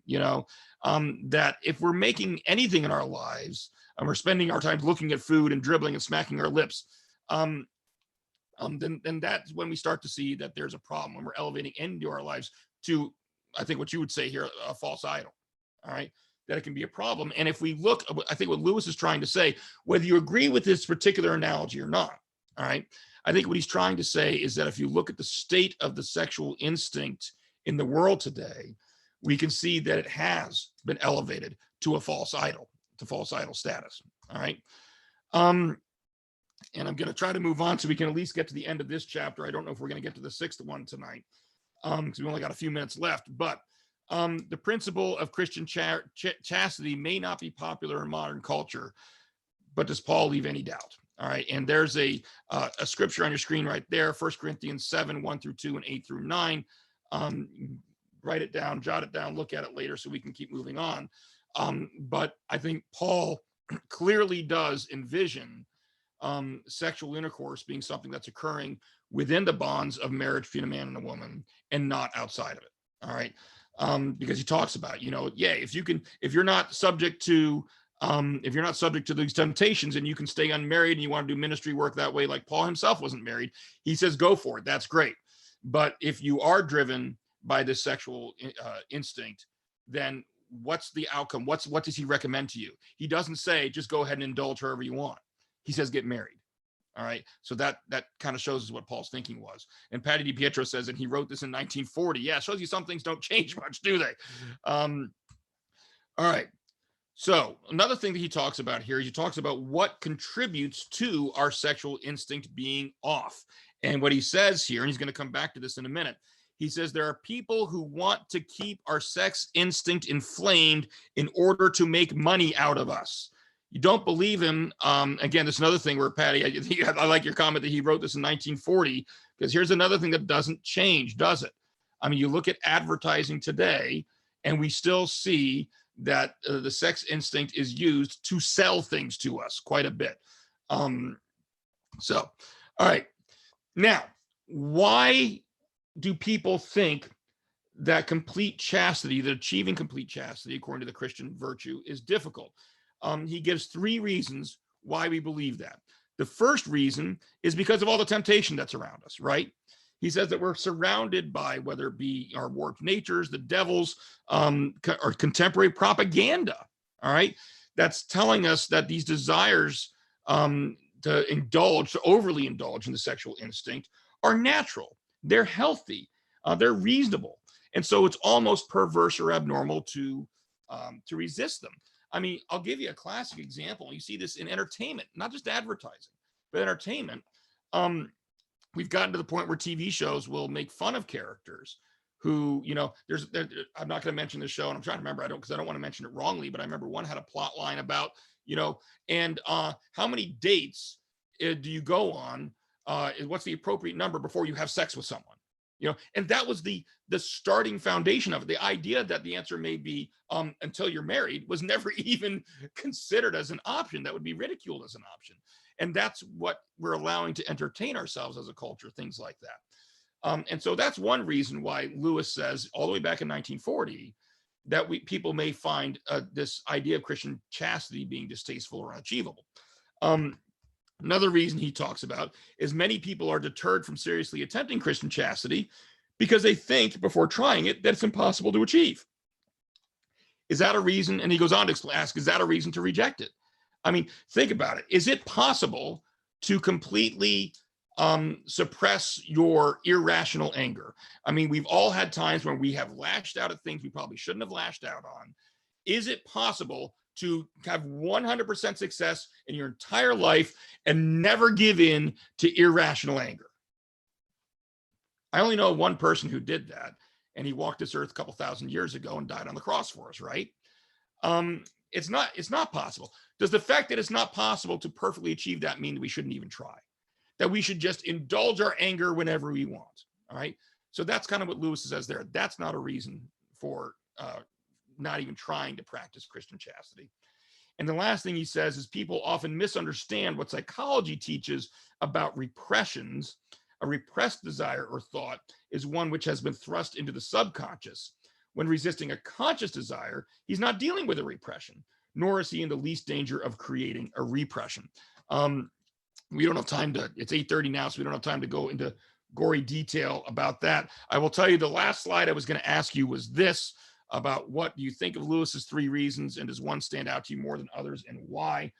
that if we're making anything in our lives and we're spending our time looking at food and dribbling and smacking our lips, then that's when we start to see that there's a problem, when we're elevating into our lives to, I think what you would say here, a false idol. All right, that it can be a problem. And if we look, I think what Lewis is trying to say, whether you agree with this particular analogy or not, all right, I think what he's trying to say is that if you look at the state of the sexual instinct in the world today, we can see that it has been elevated to a false idol, to false idol status. All right. And I'm going to try to move on so we can at least get to the end of this chapter. I don't know if we're going to get to the sixth one tonight, because we only got a few minutes left. But the principle of Christian chastity may not be popular in modern culture, but does Paul leave any doubt? All right, and there's a scripture on your screen right there, 1 Corinthians 7, 1 through 2 and 8 through 9. Write it down, jot it down, look at it later so we can keep moving on. But I think Paul clearly does envision sexual intercourse being something that's occurring within the bonds of marriage between a man and a woman and not outside of it. All right. Because he talks about, if you're not subject to these temptations and you can stay unmarried and you want to do ministry work that way, like Paul himself wasn't married, he says, go for it. That's great. But if you are driven by this sexual instinct, then what's the outcome? What does he recommend to you? He doesn't say, just go ahead and indulge however you want. He says, get married. All right. So that kind of shows us what Paul's thinking was. And Patty DiPietro says, and he wrote this in 1940. Yeah, it shows you some things don't change much, do they? All right. So another thing that he talks about here is he talks about what contributes to our sexual instinct being off. And what he says here, and he's going to come back to this in a minute, he says there are people who want to keep our sex instinct inflamed in order to make money out of us. You don't believe him. Again, there's another thing where Patty, I like your comment that he wrote this in 1940, because here's another thing that doesn't change, does it? I mean, you look at advertising today, and we still see that the sex instinct is used to sell things to us quite a bit. All right. Now, why do people think that complete chastity, that achieving complete chastity, according to the Christian virtue, is difficult? He gives three reasons why we believe that. The first reason is because of all the temptation that's around us, right? He says that we're surrounded by, whether it be our warped natures, the devils, or contemporary propaganda, all right? That's telling us that these desires to overly indulge in the sexual instinct are natural, they're healthy, they're reasonable. And so it's almost perverse or abnormal to resist them. I mean, I'll give you a classic example. You see this in entertainment, not just advertising, but entertainment. We've gotten to the point where TV shows will make fun of characters who, I'm not going to mention the show, and I'm trying to remember, because I don't want to mention it wrongly, but I remember one had a plot line about, and how many dates do you go on? What's the appropriate number before you have sex with someone? And that was the starting foundation of it. The idea that the answer may be until you're married was never even considered as an option. That would be ridiculed as an option. And that's what we're allowing to entertain ourselves as a culture, things like that. And so that's one reason why Lewis says, all the way back in 1940, that people may find this idea of Christian chastity being distasteful or unachievable. Another reason he talks about is many people are deterred from seriously attempting Christian chastity because they think before trying it that it's impossible to achieve. Is that a reason? And he goes on to ask, is that a reason to reject it? I mean, think about it. Is it possible to completely suppress your irrational anger? I mean, we've all had times when we have lashed out at things we probably shouldn't have lashed out on. Is it possible to have 100% success in your entire life and never give in to irrational anger? I only know one person who did that, and he walked this earth a couple thousand years ago and died on the cross for us, right? It's not possible. Does the fact that it's not possible to perfectly achieve that mean that we shouldn't even try? That we should just indulge our anger whenever we want, all right? So that's kind of what Lewis says there. That's not a reason for not even trying to practice Christian chastity. And the last thing he says is people often misunderstand what psychology teaches about repressions. A repressed desire or thought is one which has been thrust into the subconscious, when resisting a conscious desire, he's not dealing with a repression, nor is he in the least danger of creating a repression. We don't have time to, it's 8:30 now, so we don't have time to go into gory detail about that. I will tell you the last slide I was going to ask you was this, about what do you think of Lewis's 3 reasons, and does one stand out to you more than others, and why?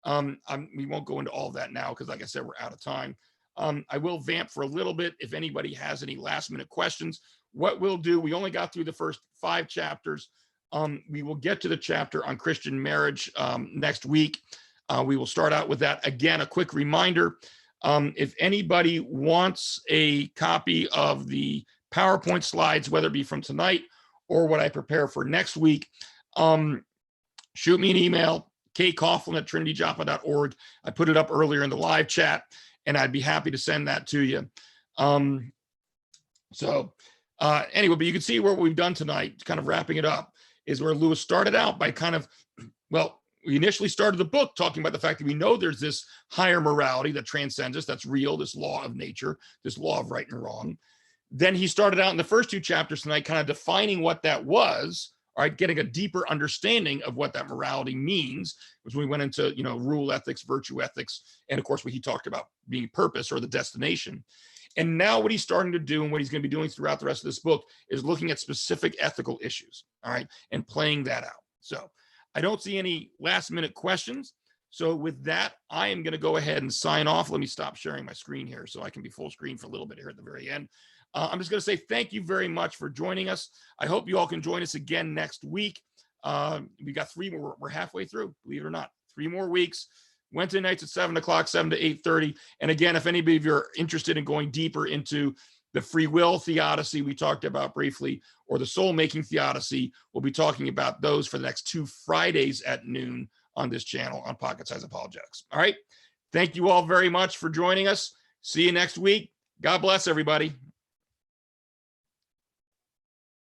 We won't go into all of that now because, like I said, we're out of time. I will vamp for a little bit if anybody has any last minute questions. What we'll do, we only got through the first 5 chapters. We will get to the chapter on Christian marriage next week. We will start out with that. Again, a quick reminder, if anybody wants a copy of the PowerPoint slides, whether it be from tonight or what I prepare for next week, shoot me an email, kcoughlin@trinityjoppa.org. I put it up earlier in the live chat, and I'd be happy to send that to you. Anyway, but you can see what we've done tonight, kind of wrapping it up, is where Lewis started out by kind of, well, we initially started the book talking about the fact that we know there's this higher morality that transcends us, that's real, this law of nature, this law of right and wrong. Then he started out in the first 2 chapters tonight kind of defining what that was, all right, getting a deeper understanding of what that morality means, which we went into, you know, rule ethics, virtue ethics, and of course what he talked about being purpose or the destination. And now what he's starting to do and what he's going to be doing throughout the rest of this book is looking at specific ethical issues, all right, and playing that out. So I don't see any last minute questions. So with that, I am going to go ahead and sign off. Let me stop sharing my screen here so I can be full screen for a little bit here at the very end. I'm just going to say thank you very much for joining us. I hope you all can join us again next week. We got 3 more. We're halfway through, believe it or not. 3 more weeks. Wednesday nights at 7 o'clock, 7 to 8:30. And again, if anybody of you are interested in going deeper into the free will theodicy we talked about briefly, or the soul-making theodicy, we'll be talking about those for the next 2 Fridays at noon on this channel on Pocket Size Apologetics. All right. Thank you all very much for joining us. See you next week. God bless everybody.